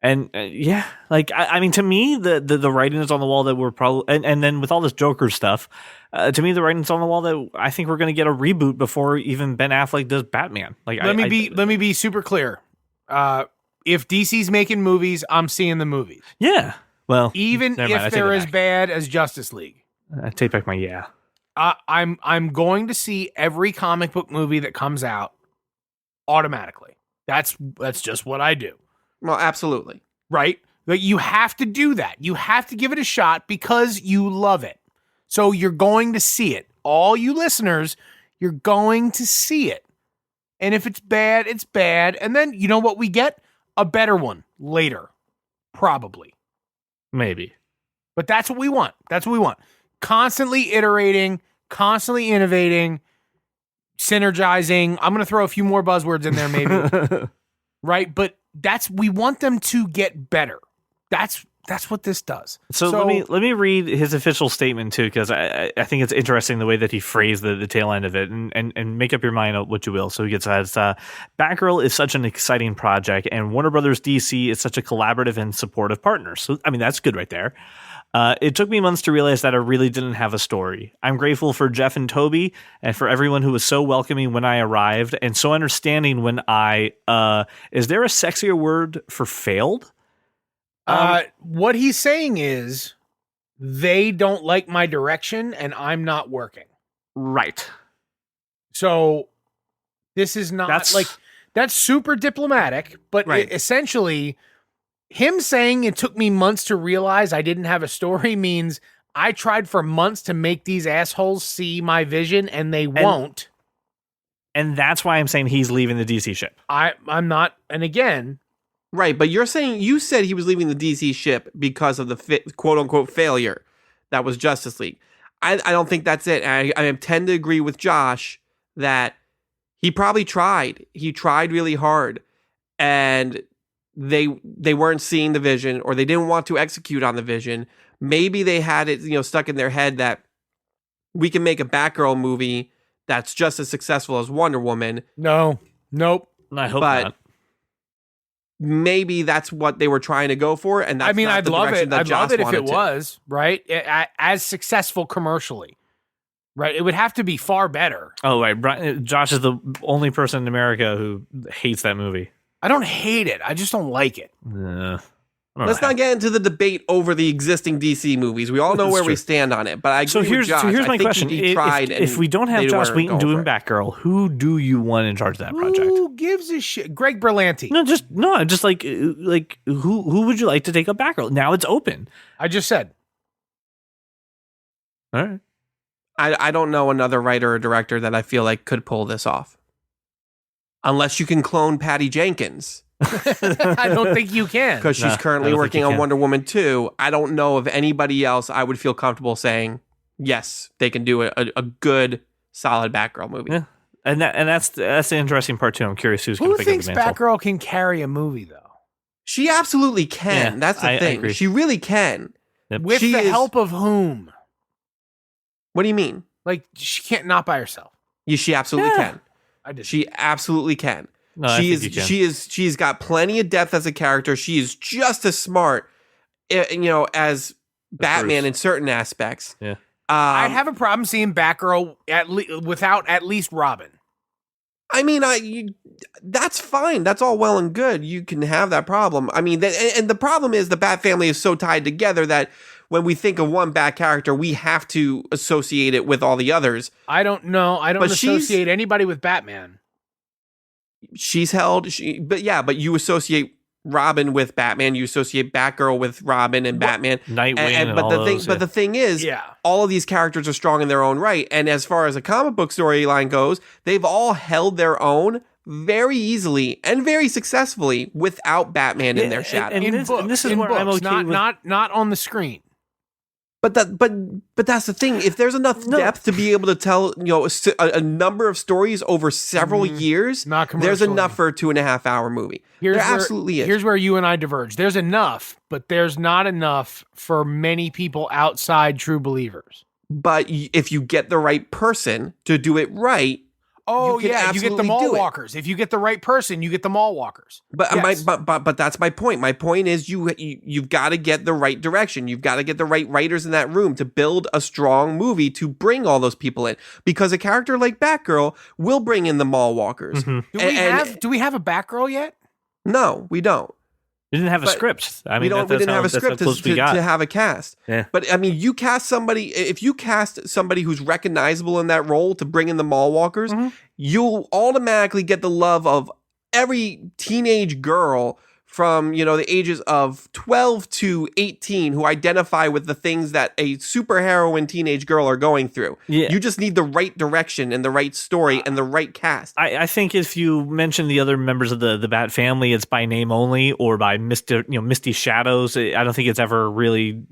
And I mean, to me, the writing is on the wall that we're probably, and then with all this Joker stuff, to me, the writing's on the wall that I think we're going to get a reboot before even Ben Affleck does Batman. Like, let me be super clear. if DC's making movies, I'm seeing the movies. Yeah. Well, Even never mind, I if take they're it as back. bad as Justice League. I take back my yeah. I'm going to see every comic book movie that comes out automatically. That's just what I do. Well, absolutely. Right? Like you have to do that. You have to give it a shot because you love it. So you're going to see it. All you listeners, you're going to see it. And if it's bad, it's bad. And then you know what we get? A better one later. Probably. Maybe. But that's what we want. That's what we want. Constantly iterating, constantly innovating, synergizing. I'm going to throw a few more buzzwords in there maybe. Right? But we want them to get better. That's what this does. So let me read his official statement too, because I think it's interesting the way that he phrased the tail end of it, and make up your mind on what you will. So he says, Batgirl is such an exciting project, and Warner Brothers DC is such a collaborative and supportive partner. So I mean that's good right there. It took me months to realize that I really didn't have a story. I'm grateful for Jeff and Toby and for everyone who was so welcoming when I arrived and so understanding when is there a sexier word for failed? What he's saying is they don't like my direction and I'm not working. Right. So this is not that's super diplomatic, but Right. essentially him saying it took me months to realize I didn't have a story means I tried for months to make these assholes see my vision and they won't. And that's why I'm saying he's leaving the DC ship. I'm not. And again, Right, but you said he was leaving the DC ship because of the quote unquote failure that was Justice League. I don't think that's it. I tend to agree with Josh that he probably tried. He tried really hard, and they weren't seeing the vision, or they didn't want to execute on the vision. Maybe they had it, stuck in their head that we can make a Batgirl movie that's just as successful as Wonder Woman. nope. I hope But not. maybe that's what they were trying to go for, and that's not I'd the love direction it. that I'd love Joss it if wanted it to. was right as successful commercially. Right, it would have to be far better. Oh, right. Josh is the only person in America who hates that movie. I don't hate it. I just don't like it. Let's not get into the debate over the existing DC movies. We all know That's where we true. stand on it. But I agree So with here's Josh. my I think question: he tried if we don't have they Joss weren't Whedon going doing for it. Batgirl, who do you want in charge of that project? Who gives a shit? Greg Berlanti. Just like who would you like to take up Batgirl? Now it's open. I just said. All right. I don't know another writer or director that I feel like could pull this off. Unless you can clone Patty Jenkins. I don't think you can. Because she's Nah, I currently don't think working you on can. Wonder Woman 2. I don't know of anybody else I would feel comfortable saying, yes, they can do a good, solid Batgirl movie. Yeah. And that's the interesting part too. I'm curious who's going Who to pick up thinks the mantle. Batgirl can carry a movie though? She absolutely can. Yeah, That's the I thing. agree. She really can. Yep. With She the is- help of whom? What do you mean? Like she can't not by herself. Yeah, she absolutely Yeah. can. I did. She absolutely can. No, I think you can. She's got plenty of depth as a character. She is just as smart, as Batman Bruce. in certain aspects. Yeah. I have a problem seeing Batgirl without at least Robin. I mean, that's fine. That's all well and good. You can have that problem. I mean, and the problem is the Bat family is so tied together that when we think of one Bat character, we have to associate it with all the others. I don't know. I don't But she's- associate anybody with Batman. But you associate Robin with Batman. You associate Batgirl with Robin and Batman. Nightwing and but all the thing, those, but the thing is, Yeah. all of these characters are strong in their own right. And as far as a comic book storyline goes, they've all held their own very easily and very successfully without Batman in their shadow. and In this- books, and this is in where I'm books, okay with- not on the screen. But that's the thing. If there's enough depth to be able to tell, a number of stories over several years, Not there's commercially. enough for a 2.5 hour movie. There absolutely is. Here's where you and I diverge. There's enough, but there's not enough for many people outside true believers. But if you get the right person to do it right, Oh you can yeah, you get the absolutely mall do it. walkers. If you get the right person, you get the mall walkers. But Yes. but that's my point. My point is you've got to get the right direction. You've got to get the right writers in that room to build a strong movie to bring all those people in. Because a character like Batgirl will bring in the mall walkers. Mhm. Do we have a Batgirl yet? No, we don't. We didn't have a But script. I mean, we that's didn't how- have a that's how script close we got. to have a cast. Yeah. But I mean, you cast somebody. If you cast somebody who's recognizable in that role to bring in the mall walkers, you'll automatically get the love of every teenage girl from the ages of 12 to 18 who identify with the things that a superheroine teenage girl are going through. Yeah. You just need the right direction and the right story and the right cast. I think if you mention the other members of the Bat family, it's by name only or by Misty Shadows. I don't think it's ever really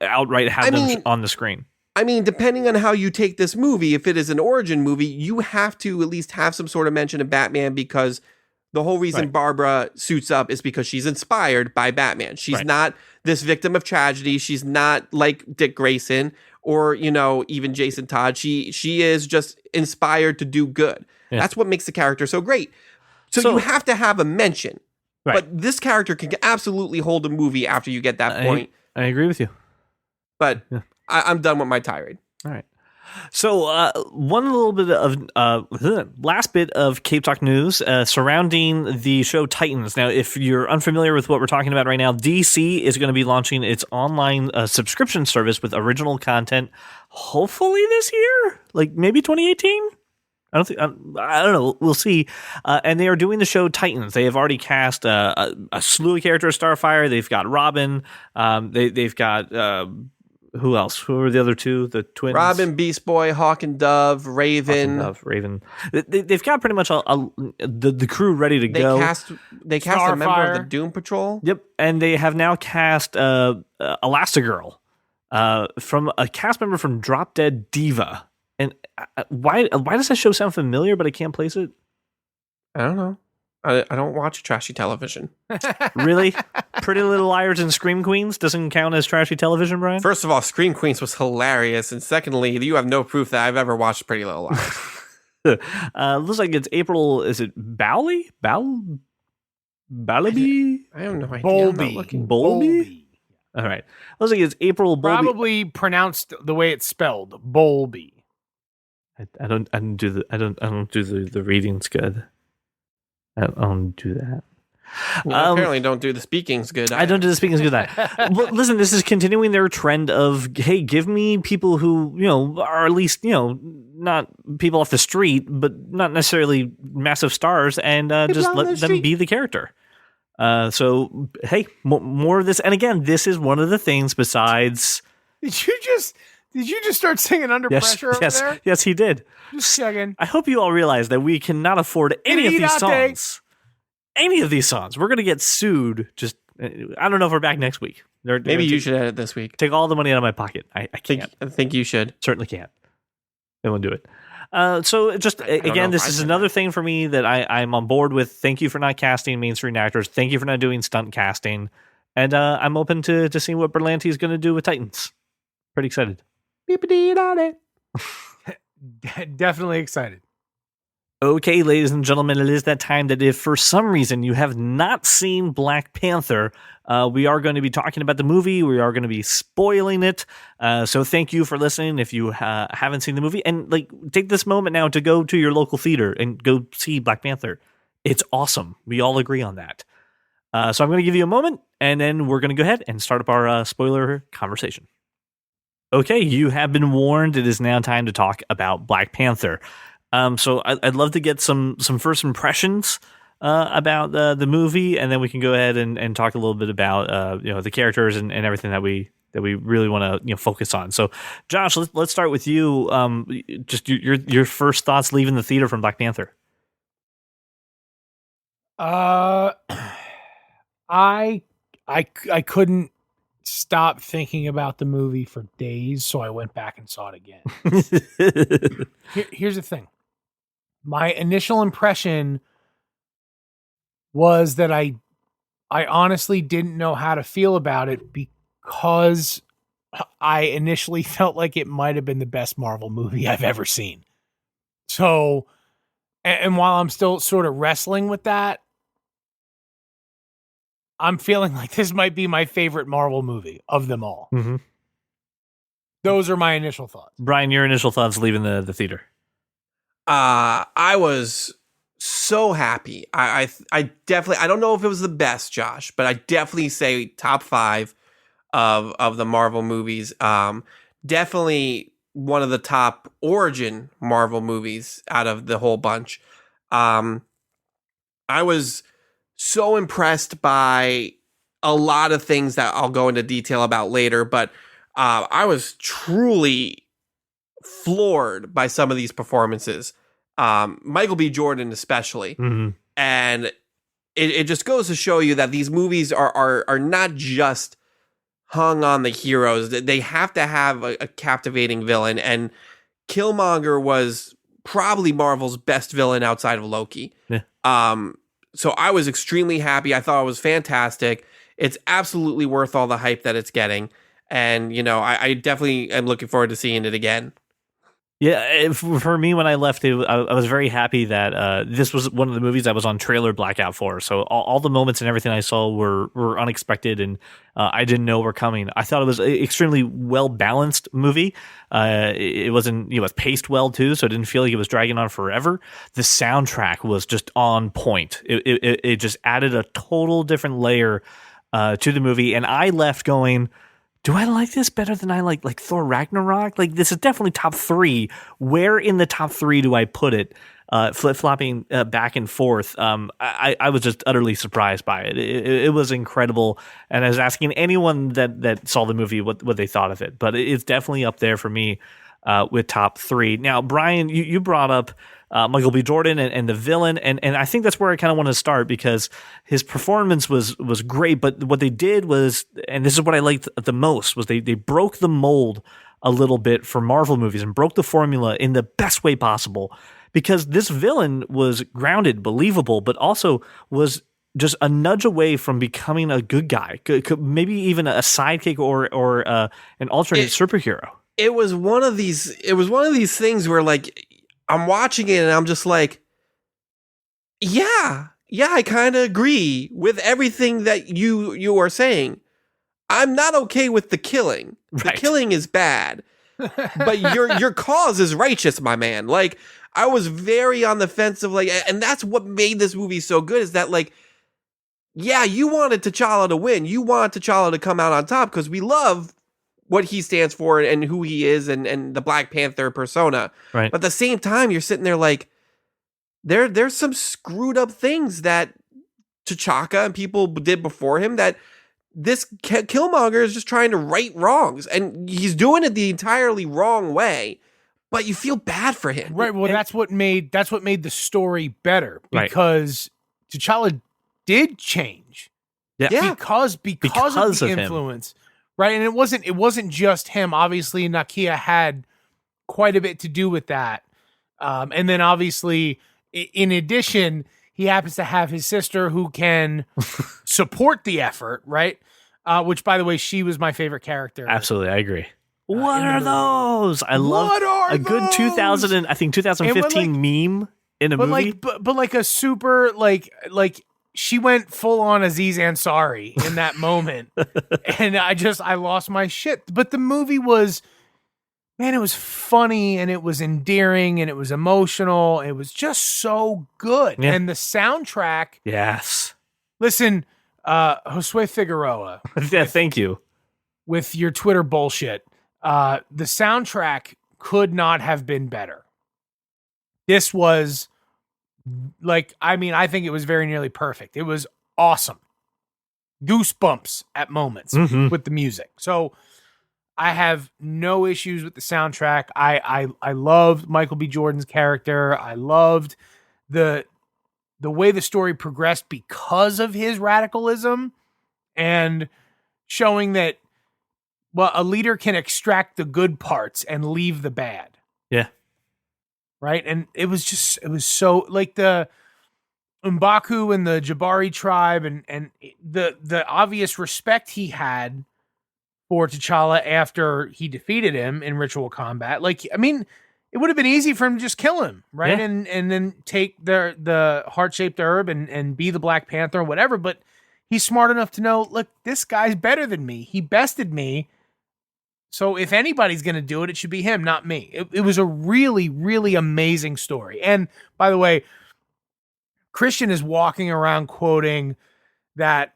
outright had them on the screen. I mean, depending on how you take this movie, if it is an origin movie, you have to at least have some sort of mention of Batman, because the whole reason Barbara suits up is because she's inspired by Batman. She's not this victim of tragedy. She's not like Dick Grayson or, even Jason Todd. She is just inspired to do good. Yeah. That's what makes the character so great. So you have to have a mention. Right. But this character can absolutely hold a movie after you get that point. I agree with you. But I'm done with my tirade. All right. So one little bit of last bit of Cape Talk news surrounding the show Titans. Now, if you're unfamiliar with what we're talking about right now, DC is going to be launching its online subscription service with original content, hopefully this year, like maybe 2018. I don't know. We'll see. And they are doing the show Titans. They have already cast a slew of characters. Starfire. They've got Robin. They've got. Who else? Who are the other two? The twins? Robin, Beast Boy, Hawk and Dove, Raven. Raven. They've got pretty much the crew ready to go. They cast a member of the Doom Patrol. Yep, and they have now cast Elasti-Girl from a cast member from Drop Dead Diva. And why does that show sound familiar, but I can't place it? I don't know. I don't watch trashy television. Really? Pretty Little Liars and Scream Queens doesn't count as trashy television, Brian? First of all, Scream Queens was hilarious. And secondly, you have no proof that I've ever watched Pretty Little Liars. Looks like it's April. Is it Bowley? Ballaby? I have no idea. Bowlby? All right. Looks like it's April Bowlby. Probably pronounced the way it's spelled. Bowlby. I don't do the readings good. I don't do that. You apparently don't do the speakings good. I don't do the speakings good. Well, listen, this is continuing their trend of, hey, give me people who, are at least, not people off the street, but not necessarily massive stars, and just let them be the character. So, hey, more of this. And again, this is one of the things besides... Did you just start singing Under Pressure over there? Yes, he did. Just checking. I hope you all realize that we cannot afford any of these songs. Any of these songs. We're going to get sued. Just, I don't know if we're back next week. Maybe you should edit this week. Take all the money out of my pocket. I can't. I think you should. Certainly can't. They won't do it. So just, again, this is another thing for me that I'm on board with. Thank you for not casting mainstream actors. Thank you for not doing stunt casting. And I'm open to seeing what Berlanti is going to do with Titans. Pretty excited. Definitely excited. Okay, ladies and gentlemen, it is that time that if for some reason you have not seen Black Panther, we are going to be talking about the movie. We are going to be spoiling it. So thank you for listening if you haven't seen the movie. And take this moment now to go to your local theater and go see Black Panther. It's awesome. We all agree on that. So I'm going to give you a moment, and then we're going to go ahead and start up our spoiler conversation. Okay, you have been warned. It is now time to talk about Black Panther. So I'd love to get some first impressions about the movie, and then we can go ahead and talk a little bit about the characters and everything that we really want to focus on. So, Josh, let's start with you. Just your first thoughts leaving the theater from Black Panther. I couldn't stop thinking about the movie for days, so I went back and saw it again. Here's the thing. My initial impression was that I honestly didn't know how to feel about it because I initially felt like it might have been the best Marvel movie I've ever seen. So, and while I'm still sort of wrestling with that, I'm feeling like this might be my favorite Marvel movie of them all. Mm-hmm. Those are my initial thoughts. Brian, your initial thoughts leaving the theater. I was so happy. I definitely, I don't know if it was the best, Josh, but I definitely say top 5 of the Marvel movies. Definitely one of the top origin Marvel movies out of the whole bunch. I was so impressed by a lot of things that I'll go into detail about later, but I was truly floored by some of these performances. Michael B. Jordan especially. Mm-hmm. And it just goes to show you that these movies are not just hung on the heroes. They have to have a captivating villain, and Killmonger was probably Marvel's best villain outside of Loki. Yeah. So I was extremely happy. I thought it was fantastic. It's absolutely worth all the hype that it's getting. And, you know, I definitely am looking forward to seeing it again. Yeah, for me, when I left, I was very happy that this was one of the movies I was on trailer blackout for. So all the moments and everything I saw were unexpected, and I didn't know were coming. I thought it was an extremely well balanced movie. It wasn't, it was paced well too, so it didn't feel like it was dragging on forever. The soundtrack was just on point. It just added a total different layer to the movie, and I left going, do I like this better than I like Thor Ragnarok? Like, this is definitely top 3. Where in the top 3 do I put it? Flip-flopping back and forth. I was just utterly surprised by it. It was incredible. And I was asking anyone that saw the movie what they thought of it. But it's definitely up there for me with top 3. Now, Brian, you brought up Michael B. Jordan and the villain, and I think that's where I kind of want to start, because his performance was great, but what they did was, and this is what I liked the most, was they broke the mold a little bit for Marvel movies and broke the formula in the best way possible, because this villain was grounded, believable, but also was just a nudge away from becoming a good guy, maybe even a sidekick or an alternate superhero. It was one of these things where, like, I'm watching it and I'm just like, yeah, I kind of agree with everything that you are saying. I'm not okay with the killing. Right. The killing is bad, but your cause is righteous, my man. Like, I was very on the fence of, like, and that's what made this movie so good, is that, like, yeah, you wanted T'Challa to win. You want T'Challa to come out on top because we love what he stands for and who he is and the Black Panther persona. Right. But at the same time, you're sitting there like, there's some screwed up things that T'Chaka and people did before him, that this Killmonger is just trying to right wrongs, and he's doing it the entirely wrong way, but you feel bad for him. Right. Well, that's what made the story better, Right. because T'Challa did change. Yeah. Because of the him. influence. Right. And it wasn't just him. Obviously, Nakia had quite a bit to do with that. And then obviously, in addition, he happens to have his sister who can support the effort, right? Which, by the way, she was my favorite character. Absolutely, I agree. What are those? I love What are a good those? 2015 meme in a movie. But like a super like she went full on Aziz Ansari in that moment, and I lost my shit. But the movie was, man, it was funny and it was endearing and it was emotional. It was just so good, Yeah. and the soundtrack. Yes. Listen, Josue Figueroa, Yeah, thank you. with your Twitter bullshit. The soundtrack could not have been better. This was I think it was very nearly perfect. It was awesome. Goosebumps at moments with the music. So I have no issues with the soundtrack. I loved Michael B. Jordan's character. I loved the way the story progressed because of his radicalism and showing that, well, a leader can extract the good parts and leave the bad. Yeah. Right. And it was so like the M'Baku and the Jabari tribe and the obvious respect he had for T'Challa after he defeated him in ritual combat. Like, I mean, it would have been easy for him to just kill him, right? Yeah. And then take the heart-shaped herb and be the Black Panther or whatever. But he's smart enough to know, look, this guy's better than me. He bested me. So if anybody's going to do it, it should be him, not me. It was a really, really amazing story. And by the way, Christian is walking around quoting that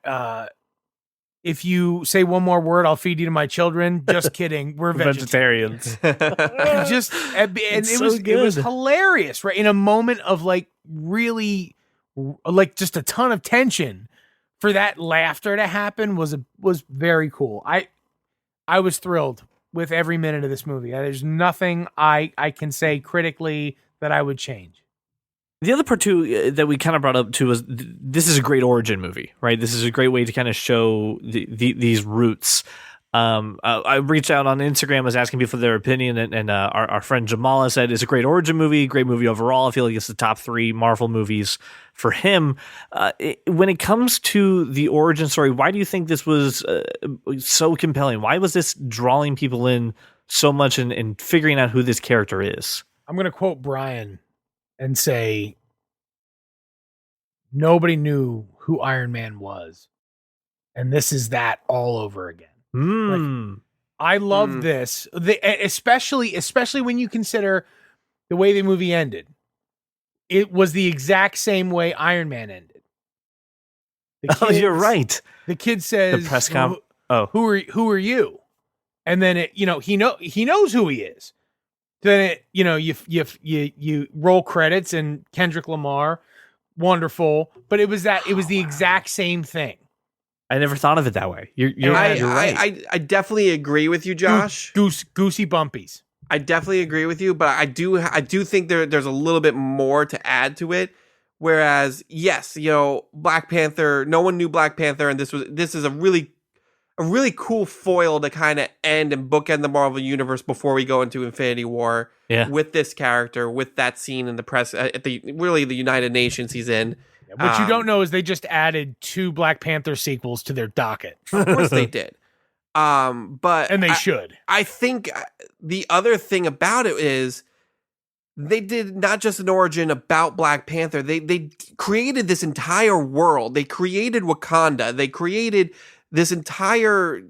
if you say one more word, I'll feed you to my children. Just kidding. We're vegetarians. Vegetarians. And It's it was good. hilarious, right? In a moment of like really like just a ton of tension, for that laughter to happen was very cool. I was thrilled with every minute of this movie. There's nothing I can say critically that I would change. The other part too that we kind of brought up too was this is a great origin movie, right? This is a great way to kind of show these roots. I reached out on Instagram, was asking people their opinion, and our friend Jamala said it's a great origin movie, great movie overall. I feel like it's the top 3 Marvel movies for him. When it comes to the origin story, why do you think this was so compelling? Why was this drawing people in so much and figuring out who this character is? I'm going to quote Brian and say, nobody knew who Iron Man was. And this is that all over again. Like, I love this, especially when you consider the way the movie ended. It was the exact same way Iron Man ended. You're right. The kid says, The press who are you? And then he knows who he is. Then you roll credits and Kendrick Lamar, wonderful. But it was the exact same thing. I never thought of it that way. You're right. I definitely agree with you, Josh. Goosey bumpies. I definitely agree with you, but I do think there's a little bit more to add to it. Whereas, yes, Black Panther, no one knew Black Panther, and this is a really cool foil to kind of end and bookend the Marvel universe before we go into Infinity War. Yeah. With this character, with that scene in the press at the United Nations he's in. What you don't know is they just added 2 Black Panther sequels to their docket. Of course they did. And they should. I think the other thing about it is they did not just an origin about Black Panther. They created this entire world. They created Wakanda. They created this entire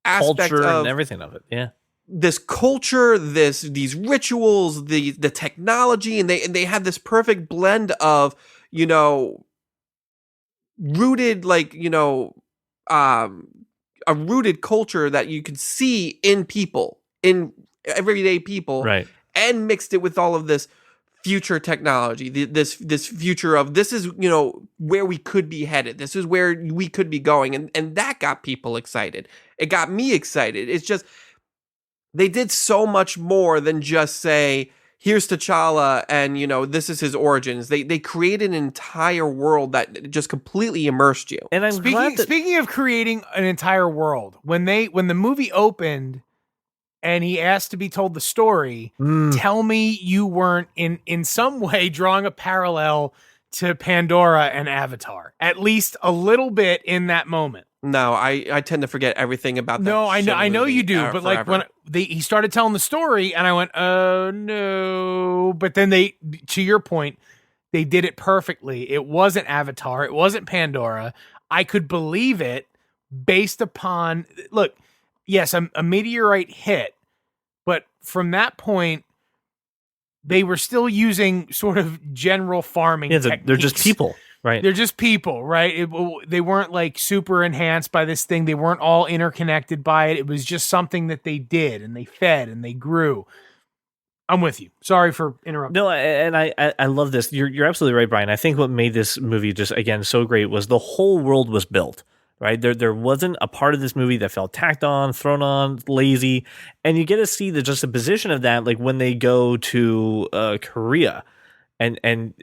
aspect culture of and everything of it. Yeah. This culture, these rituals, the technology, and they had this perfect blend of, rooted, like, a rooted culture that you could see in people, in everyday people, Right. and mixed it with all of this future technology, this future of this is, where we could be headed. This is where we could be going. And that got people excited. It got me excited. It's just, they did so much more than just say, here's T'Challa and, this is his origins. They created an entire world that just completely immersed you. And I'm Speaking of creating an entire world, when the movie opened and he asked to be told the story, tell me you weren't in some way drawing a parallel to Pandora and Avatar, at least a little bit in that moment. No, I tend to forget everything about that. No, I know you do, but like forever. when he started telling the story, and I went, "Oh no!" But then to your point, they did it perfectly. It wasn't Avatar. It wasn't Pandora. I could believe it based upon look. Yes, a meteorite hit, but from that point, they were still using sort of general farming. Yeah, techniques. they're just people. Right. They're just people, right? They weren't like super enhanced by this thing. They weren't all interconnected by it. It was just something that they did and they fed and they grew. I'm with you. Sorry for interrupting. No, and I love this. You're absolutely right, Brian. I think what made this movie just, again, so great was the whole world was built, right? There wasn't a part of this movie that felt tacked on, thrown on, lazy. And you get to see the juxtaposition of that, like when they go to Korea. And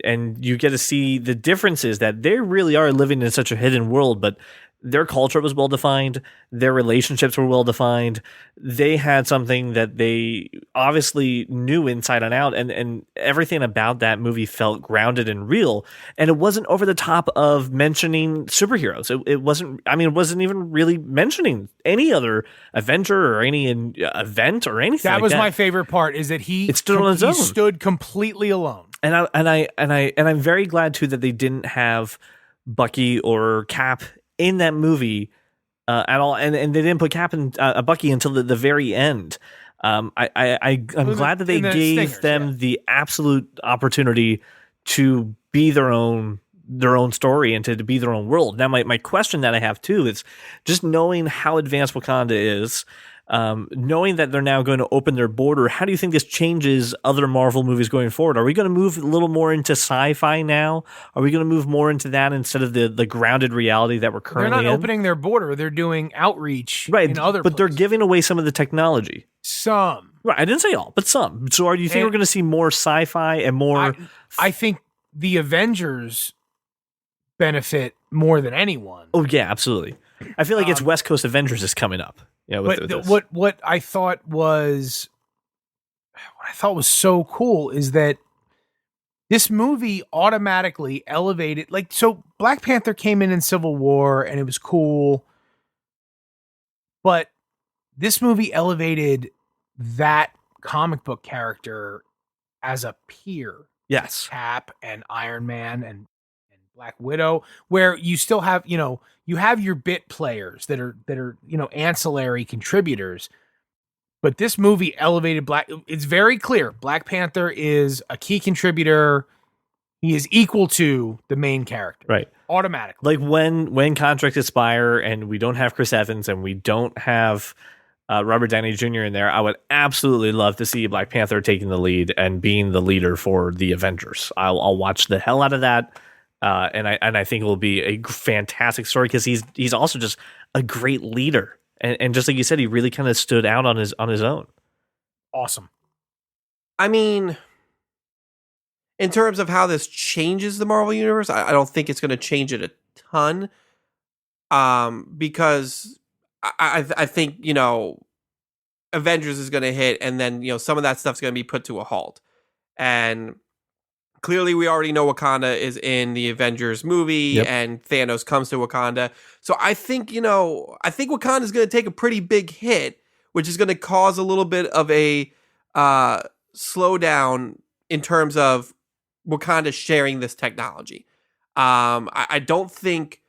you get to see the differences that they really are living in such a hidden world, but their culture was well defined. Their relationships were well defined. They had something that they obviously knew inside and out, and everything about that movie felt grounded and real. And it wasn't over the top of mentioning superheroes. It wasn't. I mean, it wasn't even really mentioning any other Avenger or any event or anything. That like was that. my favorite part. Is that he stood on his own. He stood completely alone. And I'm very glad too that they didn't have Bucky or Cap in that movie at all, and they didn't put Cap and Bucky until the very end. I'm glad that they gave them the absolute opportunity to be their own their own story and to be their own world. Now, my question that I have too is just knowing how advanced Wakanda is, knowing that they're now going to open their border. How do you think this changes other Marvel movies going forward? Are we going to move a little more into sci-fi now? Are we going to move more into that instead of the grounded reality that we're currently in? They're not opening their border. They're doing outreach in other but they're places. giving away some of the technology. Some. Right, I didn't say all, but some. So do you think we're going to see more sci-fi and more... I think the Avengers benefit more than anyone. Oh, yeah, absolutely. I feel like it's West Coast Avengers is coming up. Yeah, what I thought was so cool is that this movie automatically elevated, like, so Black Panther came in Civil War and it was cool, but this movie elevated that comic book character as a peer. Yes. Cap and Iron Man and Black Widow, where you still have, you have your bit players that are, ancillary contributors. But this movie elevated it's very clear. Black Panther is a key contributor. He is equal to the main character. Right. Automatically. Like when contracts expire and we don't have Chris Evans and we don't have Robert Downey Jr. in there, I would absolutely love to see Black Panther taking the lead and being the leader for the Avengers. I'll watch the hell out of that. And I think it will be a fantastic story because he's also just a great leader, and just like you said, he really kind of stood out on his own. Awesome. I mean, in terms of how this changes the Marvel universe, I don't think it's going to change it a ton, because I think Avengers is going to hit, and then some of that stuff's going to be put to a halt, and clearly, we already know Wakanda is in the Avengers movie, and Thanos comes to Wakanda. So I think Wakanda is going to take a pretty big hit, which is going to cause a little bit of a slowdown in terms of Wakanda sharing this technology. I don't think,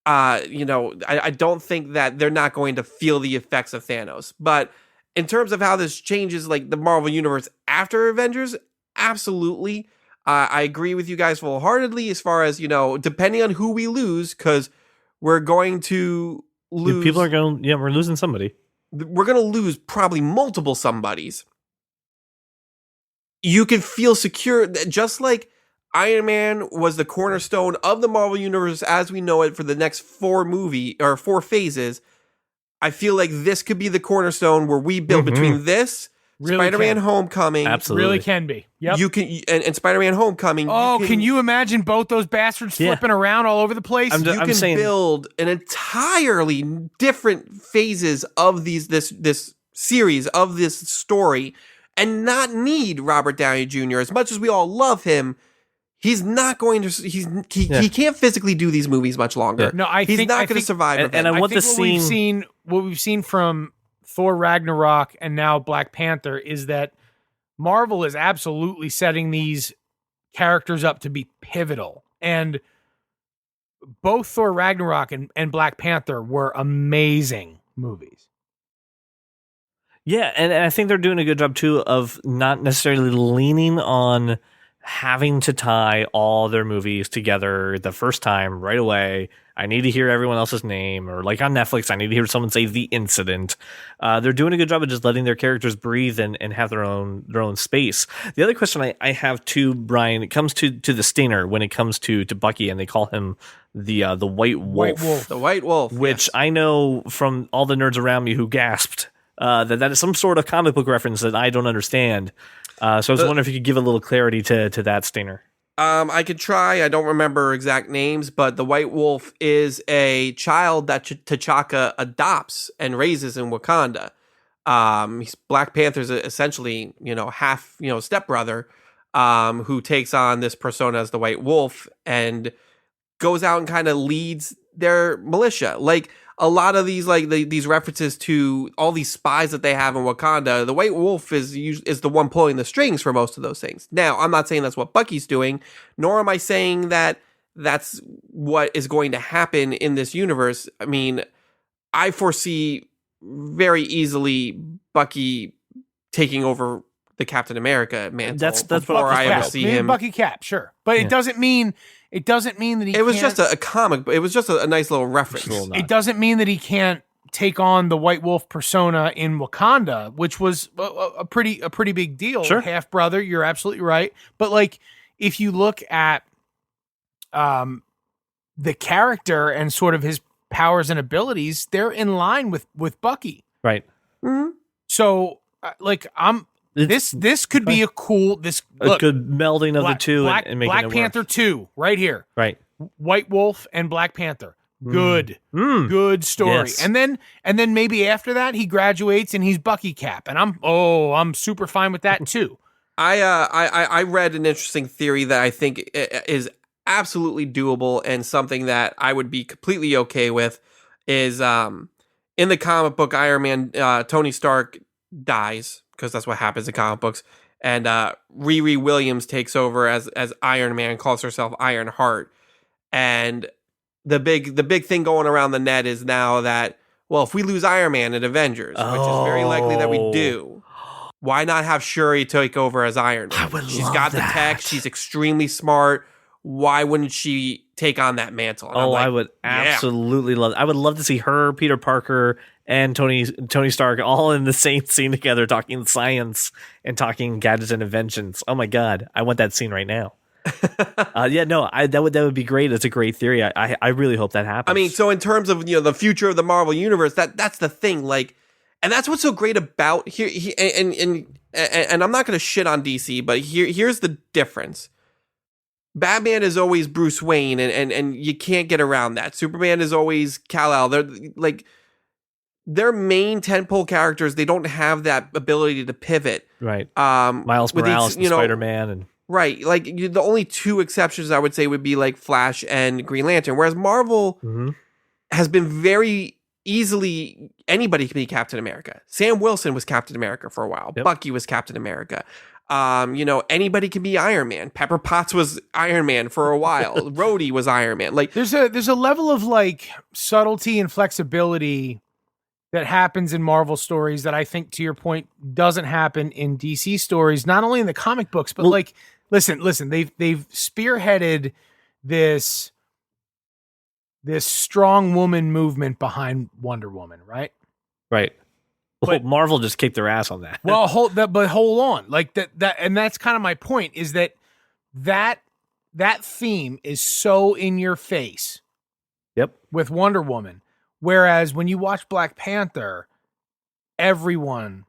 I don't think that they're not going to feel the effects of Thanos. But in terms of how this changes, like the Marvel universe after Avengers, absolutely. I agree with you guys full-heartedly as far as, depending on who we lose, because we're going to lose. People are going, we're losing somebody. We're going to lose probably multiple somebodies. You can feel secure, just like Iron Man was the cornerstone of the Marvel Universe as we know it for the next 4 phases. I feel like this could be the cornerstone where we build between this, really Spider-Man Homecoming. Absolutely. Really can be. Yep. You can, and Spider-Man Homecoming. Oh, can you imagine both those bastards flipping around all over the place? You can build an entirely different phases of this series, of this story, and not need Robert Downey Jr. As much as we all love him, he's not going to. He can't physically do these movies much longer. Yeah. No, he's not going to survive. And I want the scene. What we've seen from Thor Ragnarok and now Black Panther is that Marvel is absolutely setting these characters up to be pivotal. And both Thor Ragnarok and Black Panther were amazing movies. Yeah, and I think they're doing a good job too of not necessarily leaning on having to tie all their movies together the first time right away. I need to hear everyone else's name, or like on Netflix, I need to hear someone say The Incident. They're doing a good job of just letting their characters breathe and have their own space. The other question I have too, Brian, it comes to the Stinger when it comes to Bucky, and they call him the White Wolf. The White Wolf. Which I know from all the nerds around me who gasped that is some sort of comic book reference that I don't understand. So I was wondering if you could give a little clarity to that, Stinger. I could try. I don't remember exact names, but the White Wolf is a child that T'Chaka adopts and raises in Wakanda. He's Black Panther's essentially, half, stepbrother, who takes on this persona as the White Wolf and goes out and kind of leads their militia. Like a lot of these, these references to all these spies that they have in Wakanda, the White Wolf is the one pulling the strings for most of those things. Now, I'm not saying that's what Bucky's doing, nor am I saying that that's what is going to happen in this universe. I mean, I foresee very easily Bucky taking over the Captain America mantle. That's what before I ever see him. Bucky Cap, sure, but it doesn't mean that he. It was just a comic, but it was just a nice little reference. It doesn't mean that he can't take on the White Wolf persona in Wakanda, which was a pretty big deal. Sure. Half brother, you're absolutely right. But like, if you look at the character and sort of his powers and abilities, they're in line with Bucky. Right. Mm-hmm. So like this could be a cool a good melding of the two and making Black it Panther work. 2 right here. Right. White Wolf and Black Panther. Good story. Yes. And then maybe after that he graduates and he's Bucky Cap, and I'm super fine with that too. I read an interesting theory that I think is absolutely doable and something that I would be completely okay with is in the comic book Iron Man, Tony Stark dies because that's what happens in comic books, and Riri Williams takes over as Iron Man, calls herself Iron Heart, and the big thing going around the net is now that, well, if we lose Iron Man in Avengers, which is very likely that we do, why not have Shuri take over as Iron Man? She's got the tech. She's extremely smart. Why wouldn't she take on that mantle? And I would absolutely love. I would love to see her, Peter Parker, and Tony Stark all in the same scene together, talking science and talking gadgets and inventions. Oh my god, I want that scene right now. That would be great. It's a great theory. I really hope that happens. I mean, so in terms of the future of the Marvel universe, that's the thing. Like, and that's what's so great about here. And I'm not going to shit on DC, but here's the difference. Batman is always Bruce Wayne, and you can't get around that. Superman is always Kal-El. They're like their main tentpole characters. They don't have that ability to pivot. Right. Miles Morales, and Spider-Man, and right. Like the only two exceptions I would say would be like Flash and Green Lantern. Whereas Marvel has been very easily anybody can be Captain America. Sam Wilson was Captain America for a while. Yep. Bucky was Captain America. Anybody can be Iron Man. Pepper Potts was Iron Man for a while. Rhodey was Iron Man. Like there's a level of like subtlety and flexibility that happens in Marvel stories that I think, to your point, doesn't happen in DC stories. Not only in the comic books, but listen. They've spearheaded this strong woman movement behind Wonder Woman, right? Right. But Marvel just kicked their ass on that. Well, hold on. Like that, and that's kind of my point, is that theme is so in your face. Yep. With Wonder Woman. Whereas when you watch Black Panther, everyone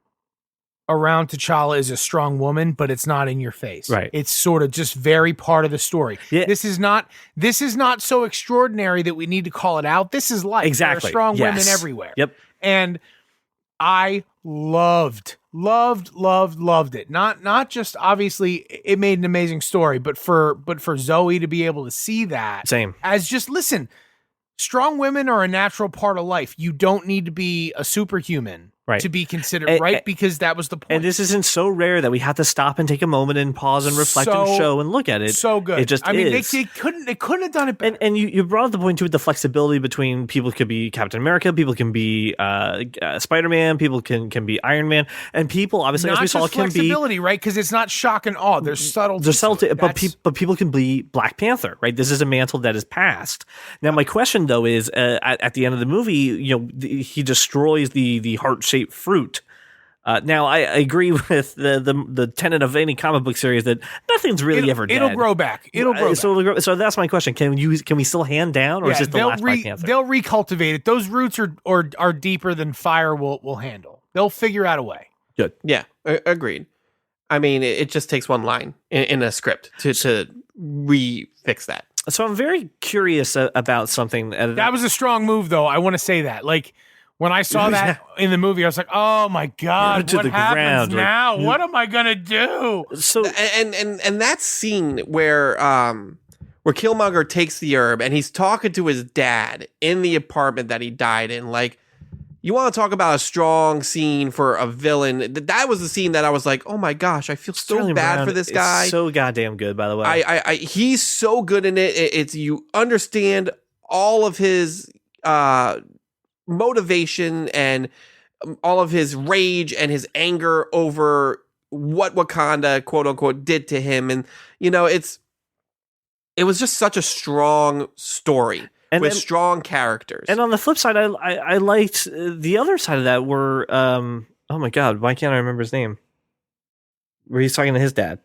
around T'Challa is a strong woman, but it's not in your face. Right. It's sort of just very part of the story. Yeah. This is not so extraordinary that we need to call it out. This is life. Exactly. There are strong women everywhere. Yep. And I loved it. Not just obviously it made an amazing story, but for Zoe to be able to see that as just listen, strong women are a natural part of life. You don't need to be a superhuman to be considered, right? Because that was the point. And this isn't so rare that we have to stop and take a moment and pause and reflect and show and look at it. So good. It just is. They couldn't have done it better. And you brought up the point too with the flexibility between people could be Captain America, people can be Spider-Man, people can be Iron Man, and people obviously, as we saw, can be flexibility, right? Because it's not shock and awe. There's subtlety. There's subtlety, but people can be Black Panther, right? This is a mantle that is passed. Now, my question though is, at the end of the movie, he destroys the heart-shaped fruit. Now, I agree with the tenet of any comic book series that nothing's really ever dead. It'll grow back. So that's my question. Can we still hand down, or is this the last Black Panther? They'll recultivate it. Those roots are deeper than fire will handle. They'll figure out a way. Good. Yeah, agreed. I mean, it just takes one line in a script to refix that. So I'm very curious about something. That was a strong move, though. I want to say that. Like, when I saw that in the movie, I was like, "Oh my god, what happens now? What am I gonna do?" So and that scene where Killmonger takes the herb and he's talking to his dad in the apartment that he died in. Like, you want to talk about a strong scene for a villain? That was the scene that I was like, "Oh my gosh, I feel so bad for this guy." It's so goddamn good, by the way. I he's so good in it. It's you understand all of his motivation and all of his rage and his anger over what Wakanda, quote unquote, did to him. And, it was just such a strong story with strong characters. And on the flip side, I liked the other side of that were, oh my God, why can't I remember his name? Where he's talking to his dad.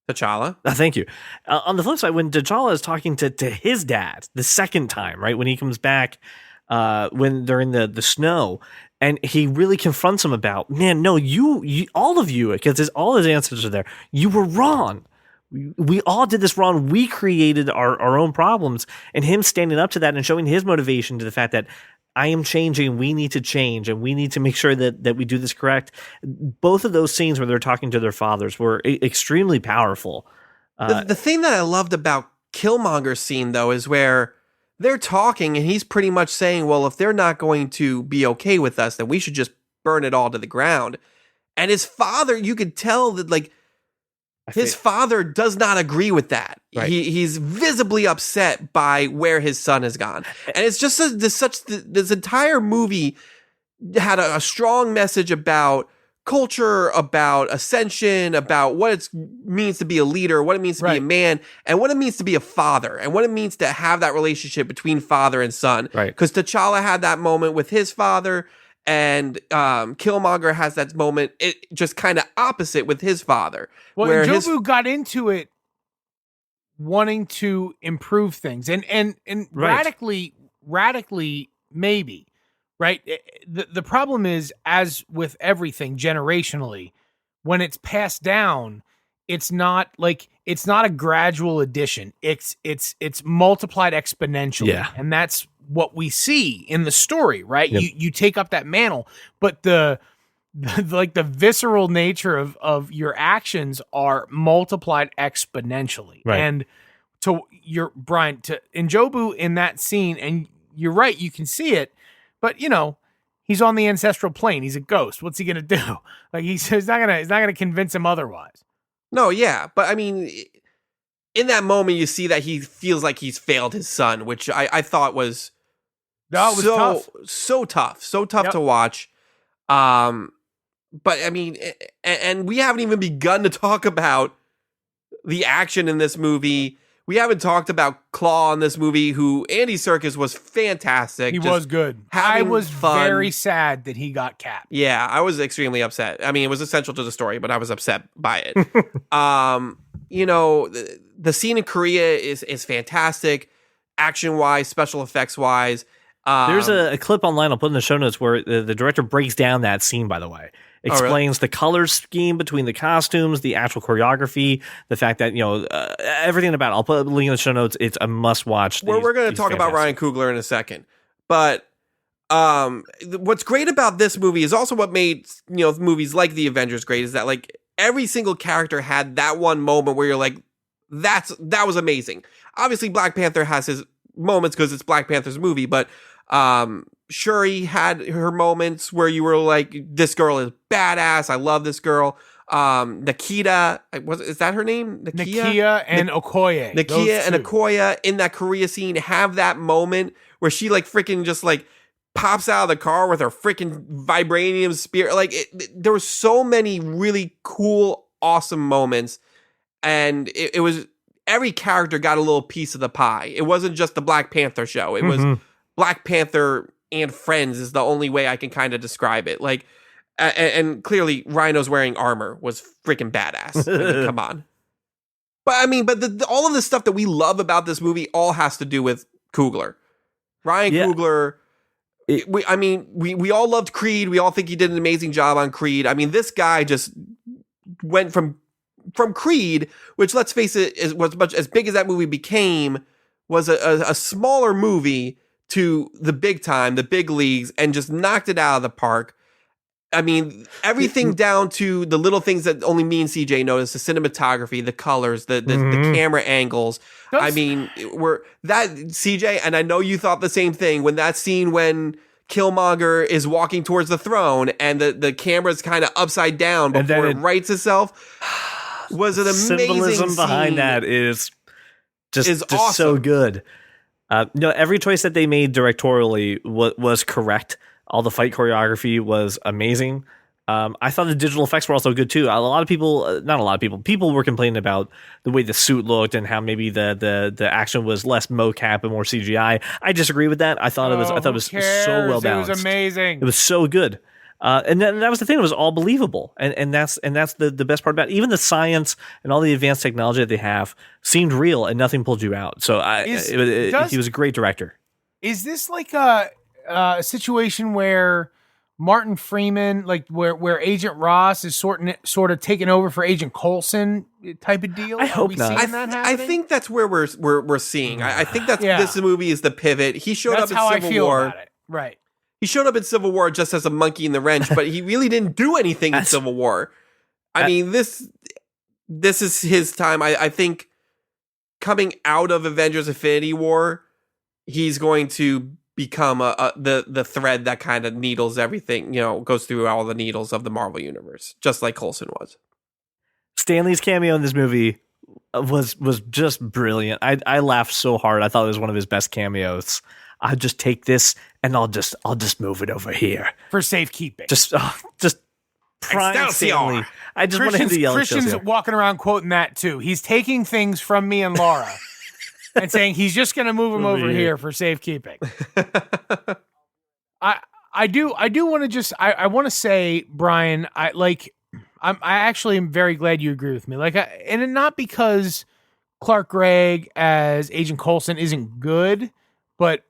T'Challa. Thank you. On the flip side, when T'Challa is talking to his dad the second time, right, when he comes back, when they're in the snow, and he really confronts him about, man, no, you all of you, because all his answers are there. You were wrong. We all did this wrong. We created our own problems, and him standing up to that and showing his motivation to the fact that I am changing. We need to change, and we need to make sure that we do this correct. Both of those scenes where they're talking to their fathers were extremely powerful. The thing that I loved about Killmonger's scene, though, is where they're talking, and he's pretty much saying, well, if they're not going to be okay with us, then we should just burn it all to the ground. And his father, you could tell that, like, his father does not agree with that. Right. He's visibly upset by where his son has gone. And it's just this entire movie had a strong message about culture, about ascension, about what it means to be a leader, what it means to be a man, and what it means to be a father, and what it means to have that relationship between father and son. Right. Because T'Challa had that moment with his father, and Killmonger has that moment, it just kind of opposite with his father. Well, where Jobu got into it wanting to improve things, and radically maybe, right? The problem is, as with everything generationally, when it's passed down, it's not a gradual addition. It's multiplied exponentially. Yeah. And that's what we see in the story, right? Yep. You take up that mantle, but the visceral nature of your actions are multiplied exponentially. Right. And Brian, Njobu in that scene, and you're right, you can see it, but he's on the ancestral plane. He's a ghost. What's he gonna do? Like he's not gonna convince him otherwise. No, yeah, but I mean, in that moment, you see that he feels like he's failed his son, which I thought was tough. so tough to watch. But I mean, and we haven't even begun to talk about the action in this movie. We haven't talked about Claw in this movie, who Andy Serkis was fantastic. He was good. I was very sad that he got capped. Yeah, I was extremely upset. I mean, it was essential to the story, but I was upset by it. The scene in Korea is fantastic, action-wise, special effects-wise. There's a clip online I'll put in the show notes where the director breaks down that scene, by the way. Explains the color scheme between the costumes, the actual choreography, the fact that, everything about it. I'll put a link in the show notes. It's a must-watch. We're going to talk about Ryan Coogler in a second. But what's great about this movie is also what made, movies like The Avengers great, is that, like, every single character had that one moment where you're like, that was amazing. Obviously, Black Panther has his moments because it's Black Panther's movie, but Shuri had her moments where you were like, this girl is badass. I love this girl. Nakia, is that her name? Nakia and Okoye. Nakia and Okoye in that Korea scene have that moment where she like freaking just like pops out of the car with her freaking vibranium spear. Like there were so many really cool, awesome moments. And it was, every character got a little piece of the pie. It wasn't just the Black Panther show. It was Black Panther and friends is the only way I can kind of describe it. Like, and clearly Rhino's wearing armor was freaking badass. I mean, come on. But I mean, all of the stuff that we love about this movie all has to do with Coogler. Ryan Coogler. We all loved Creed. We all think he did an amazing job on Creed. I mean, this guy just went from Creed, which, let's face it, was much as big as that movie became, was a smaller movie, to the big time, the big leagues, and just knocked it out of the park. I mean, everything down to the little things that only me and CJ noticed: the cinematography, the colors, the camera angles. I mean, CJ, and I know you thought the same thing when that scene when Killmonger is walking towards the throne and the camera's kind of upside down before it rights itself. Was an amazing symbolism scene. Behind that is just awesome. So good. Every choice that they made directorially was correct. All the fight choreography was amazing. I thought the digital effects were also good too. A lot of people, not a lot of people, people were complaining about the way the suit looked and how maybe the action was less mocap and more CGI. I disagree with that. I thought it was so well balanced. It was amazing. It was so good. And that was the thing. It was all believable, and that's the best part about it. Even the science and all the advanced technology that they have seemed real, and nothing pulled you out. So he was a great director. Is this like a situation where Martin Freeman, like where Agent Ross is sort of taking over for Agent Coulson type of deal? I hope not. I think that's where we're seeing. I think that's this movie is the pivot. He showed up in Civil War. About it. Right. He showed up in Civil War just as a monkey in the wrench, but he really didn't do anything in Civil War. I mean, this is his time. I think coming out of Avengers Infinity War, he's going to become the thread that kind of needles everything, goes through all the needles of the Marvel universe, just like Coulson was. Stanley's cameo in this movie was just brilliant. I laughed so hard. I thought it was one of his best cameos. I'll just take this and I'll just move it over here for safekeeping. Just prime Stanley. I just wanted him to yell. Christian's walking around quoting that too. He's taking things from me and Laura and saying he's just going to move them over here for safekeeping. I do want to just I want to say, Brian, I actually am very glad you agree with me. And not because Clark Gregg as Agent Coulson isn't good, but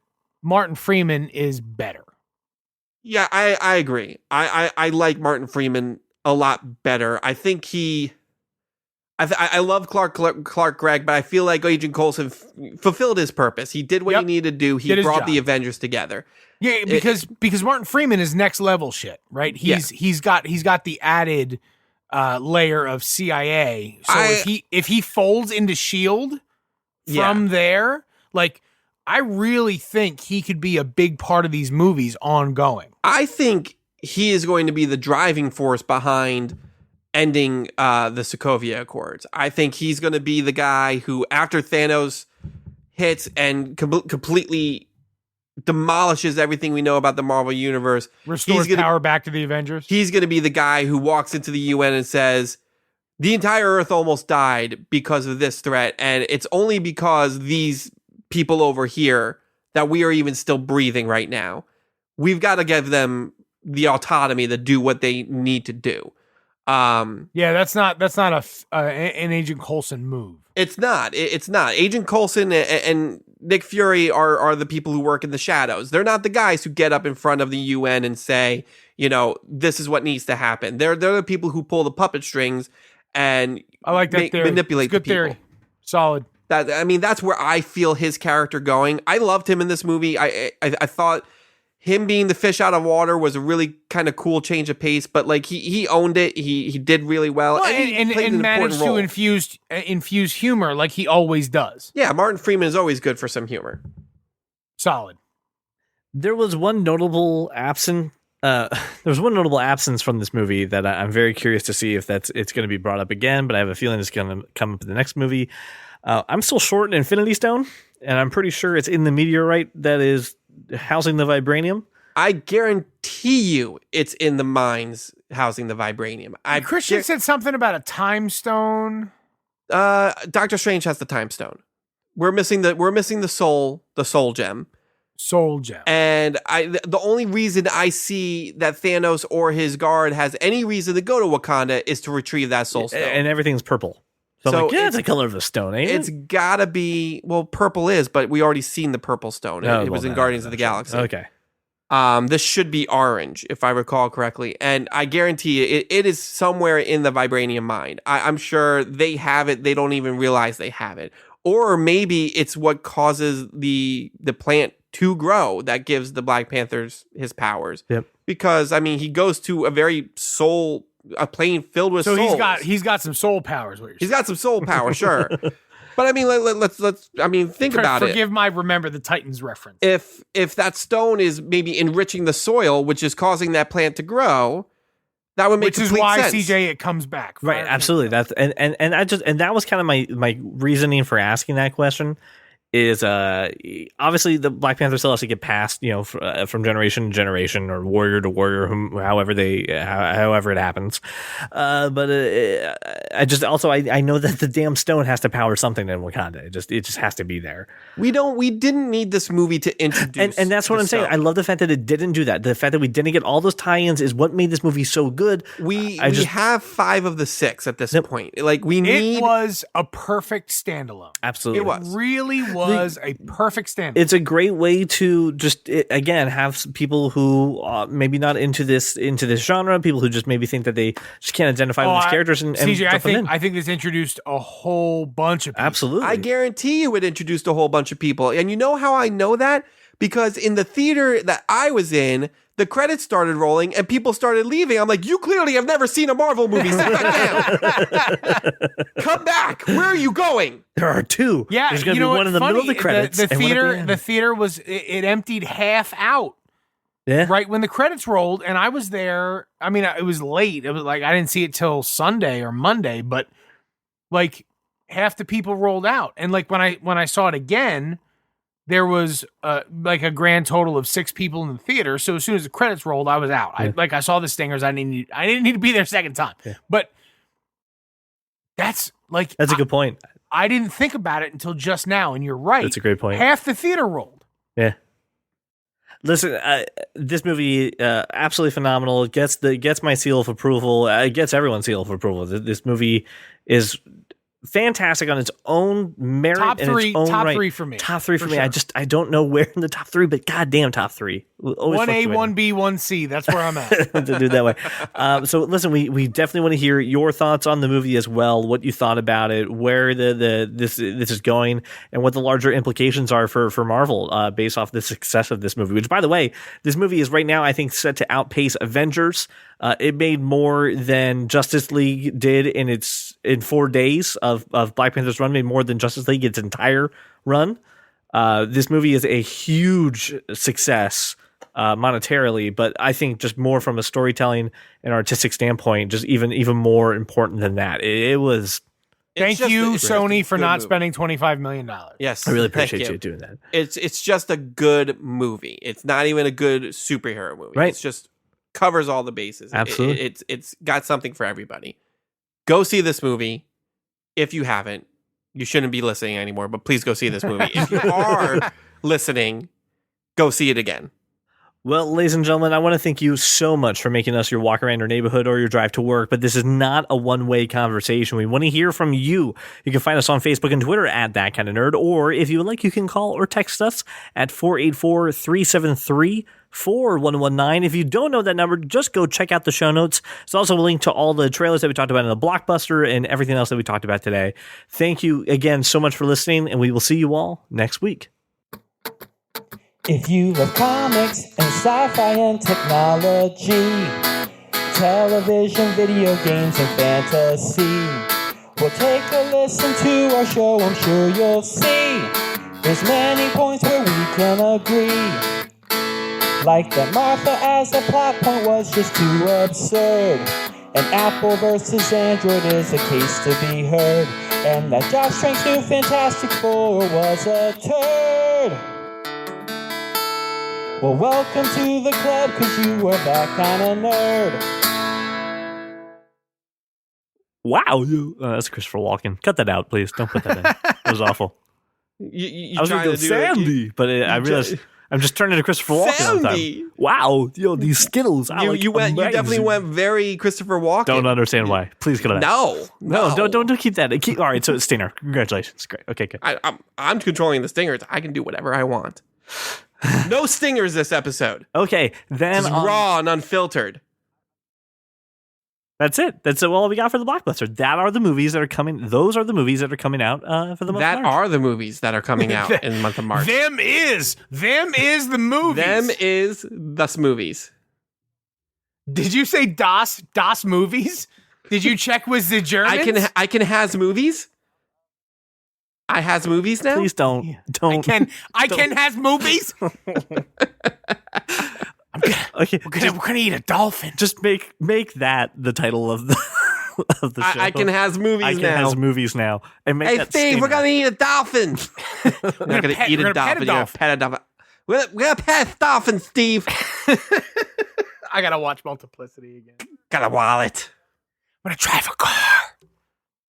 Martin Freeman is better. Yeah, I agree. I like Martin Freeman a lot better. I think I love Clark Gregg, but I feel like Agent Coulson fulfilled his purpose. He did what he needed to do. He brought the Avengers together. Yeah, because Martin Freeman is next level shit, right? He's got the added layer of CIA. So if he folds into S.H.I.E.L.D. from there, like, I really think he could be a big part of these movies ongoing. I think he is going to be the driving force behind ending the Sokovia Accords. I think he's going to be the guy who, after Thanos hits and completely demolishes everything we know about the Marvel Universe, restores power back to the Avengers. He's going to be the guy who walks into the UN and says, the entire Earth almost died because of this threat, and it's only because these people over here that we are even still breathing right now. We've got to give them the autonomy to do what they need to do. That's not an Agent Coulson move. It's not. It's not. Agent Coulson and Nick Fury are the people who work in the shadows. They're not the guys who get up in front of the UN and say, this is what needs to happen. They're the people who pull the puppet strings and I like that theory. Manipulate good the people. Theory. Solid. That's where I feel his character going. I loved him in this movie. I thought him being the fish out of water was a really kind of cool change of pace, but like he owned it. He did really well, and managed to infuse humor like he always does. Yeah, Martin Freeman is always good for some humor. Solid. There was one notable absence. There was one notable absence from this movie that I'm very curious to see if it's going to be brought up again. But I have a feeling it's going to come up in the next movie. I'm still short an Infinity Stone, and I'm pretty sure it's in the meteorite that is housing the vibranium. I guarantee you it's in the mines housing the vibranium. Christian said something about a time stone. Doctor Strange has the time stone. We're missing the soul gem. Soul gem. And the only reason I see that Thanos or his guard has any reason to go to Wakanda is to retrieve that soul stone. And everything's purple. So it's the color of the stone, ain't it? It's gotta be, purple is, but we already seen the purple stone. It was in Guardians of the Galaxy. Okay. This should be orange, if I recall correctly. And I guarantee you, it is somewhere in the vibranium mine. I'm sure they have it. They don't even realize they have it. Or maybe it's what causes the plant to grow that gives the Black Panthers his powers. Yep. Because, he goes to a plane filled with souls. So he's got some soul powers. He's got some soul power, sure. But let's think about it. Forgive my Remember the Titans reference. If that stone is maybe enriching the soil, which is causing that plant to grow, that would make complete sense. Which is why CJ it comes back. Right, absolutely. That's and that was kind of my reasoning for asking that question is obviously the Black Panther still has to get passed, from generation to generation or warrior to warrior, however it happens. But I know that the damn stone has to power something in Wakanda. It just has to be there. We didn't need this movie to introduce, and that's what I'm saying. I love the fact that it didn't do that. The fact that we didn't get all those tie-ins is what made this movie so good. We have 5 of the 6 at this point. Like it was a perfect standalone. Absolutely, it was really was a perfect standalone. It's a great way to just again have people who maybe not into this genre, people who just maybe think that they just can't identify with these characters. And CJ, I think this introduced a whole bunch of people. Absolutely, I guarantee you it introduced a whole bunch of people. And you know how I know that? Because in the theater that I was in, the credits started rolling and people started leaving. I'm like, you clearly have never seen a Marvel movie. Sit back down. Come back. Where are you going? There are 2. Yeah, there's going to be one in the middle of the credits. The theater was it emptied half out. Yeah. Right when the credits rolled, and I was there. I mean, it was late. It was like I didn't see it till Sunday or Monday, but like half the people rolled out. And like when I saw it again, there was like a grand total of 6 people in the theater. So as soon as the credits rolled, I was out. Yeah. I saw the stingers. I didn't need to be there a second time. Yeah. But that's a good point. I didn't think about it until just now, and you're right. That's a great point. Half the theater rolled. Yeah. Listen, this movie absolutely phenomenal. It gets my seal of approval. It gets everyone's seal of approval. This movie is fantastic on its own merit. Top 3 for me. Top 3 for me. Sure. I don't know where in the top 3, but goddamn top 3. 1A, 1B, 1C. That's where I'm at. To do it that way. So listen, we definitely want to hear your thoughts on the movie as well. What you thought about it, where this is going, and what the larger implications are for Marvel based off the success of this movie. Which, by the way, this movie is right now, I think, set to outpace Avengers. It made more than Justice League did in 4 days of Black Panther's run. Made more than Justice League its entire run. This movie is a huge success monetarily, but I think just more from a storytelling and artistic standpoint, just even more important than that. It was. Thank you, Sony, for not spending $25 million. Yes, I really appreciate you doing that. It's just a good movie. It's not even a good superhero movie. Right. It's just covers all the bases. Absolutely, it's got something for everybody. Go see this movie. If you haven't, you shouldn't be listening anymore. But please go see this movie. If you are listening, go see it again. Well, ladies and gentlemen, I want to thank you so much for making us your walk around your neighborhood or your drive to work, but this is not a one-way conversation. We want to hear from you. You can find us on Facebook and Twitter at That Kind of Nerd, or if you would like, you can call or text us at 484-373-4119. If you don't know that number, just go check out the show notes. It's also a link to all the trailers that we talked about in the Blockbuster and everything else that we talked about today. Thank you again so much for listening, and we will see you all next week. If you love comics and sci-fi and technology, television, video games, and fantasy, well, take a listen to our show. I'm sure you'll see there's many points where we can agree. Like that Martha as a plot point was just too absurd, and Apple versus Android is a case to be heard, and that Josh Trank's new Fantastic Four was a turd. Well, welcome to the club, cause you are that kind of nerd. Wow, that's Christopher Walken. Cut that out, please. Don't put that in. That was awful. You I was going to go Sandy, but I realized I'm just turning to Christopher Walken all the time. Wow, these Skittles. You definitely went very Christopher Walken. Don't understand why. Please cut it out. No. Don't keep that. All right, so it's Stinger. Congratulations. Great. Okay, good. I'm controlling the stingers. I can do whatever I want. No stingers this episode. Okay, then Just raw and unfiltered. That's it. That's all we got for the Blockbuster. That are the movies that are coming. Those are the movies that are coming out for the month of March. That are the movies that are coming out in the month of March. Them is the movies. Them is thus movies. Did you say das movies? Did you check with the Germans? I can has movies. I has movies now. Please don't. I can has movies. Okay, we're gonna eat a dolphin. Just make that the title of the of the show. I can has movies I can now. has movies now. And make Hey, that Steve, we're statement. gonna eat a dolphin. We're not gonna eat a dolphin. You're gonna pet a dolphin. We're gonna pet a dolphin, Steve. I gotta watch Multiplicity again. Got a wallet. I'm gonna drive a car.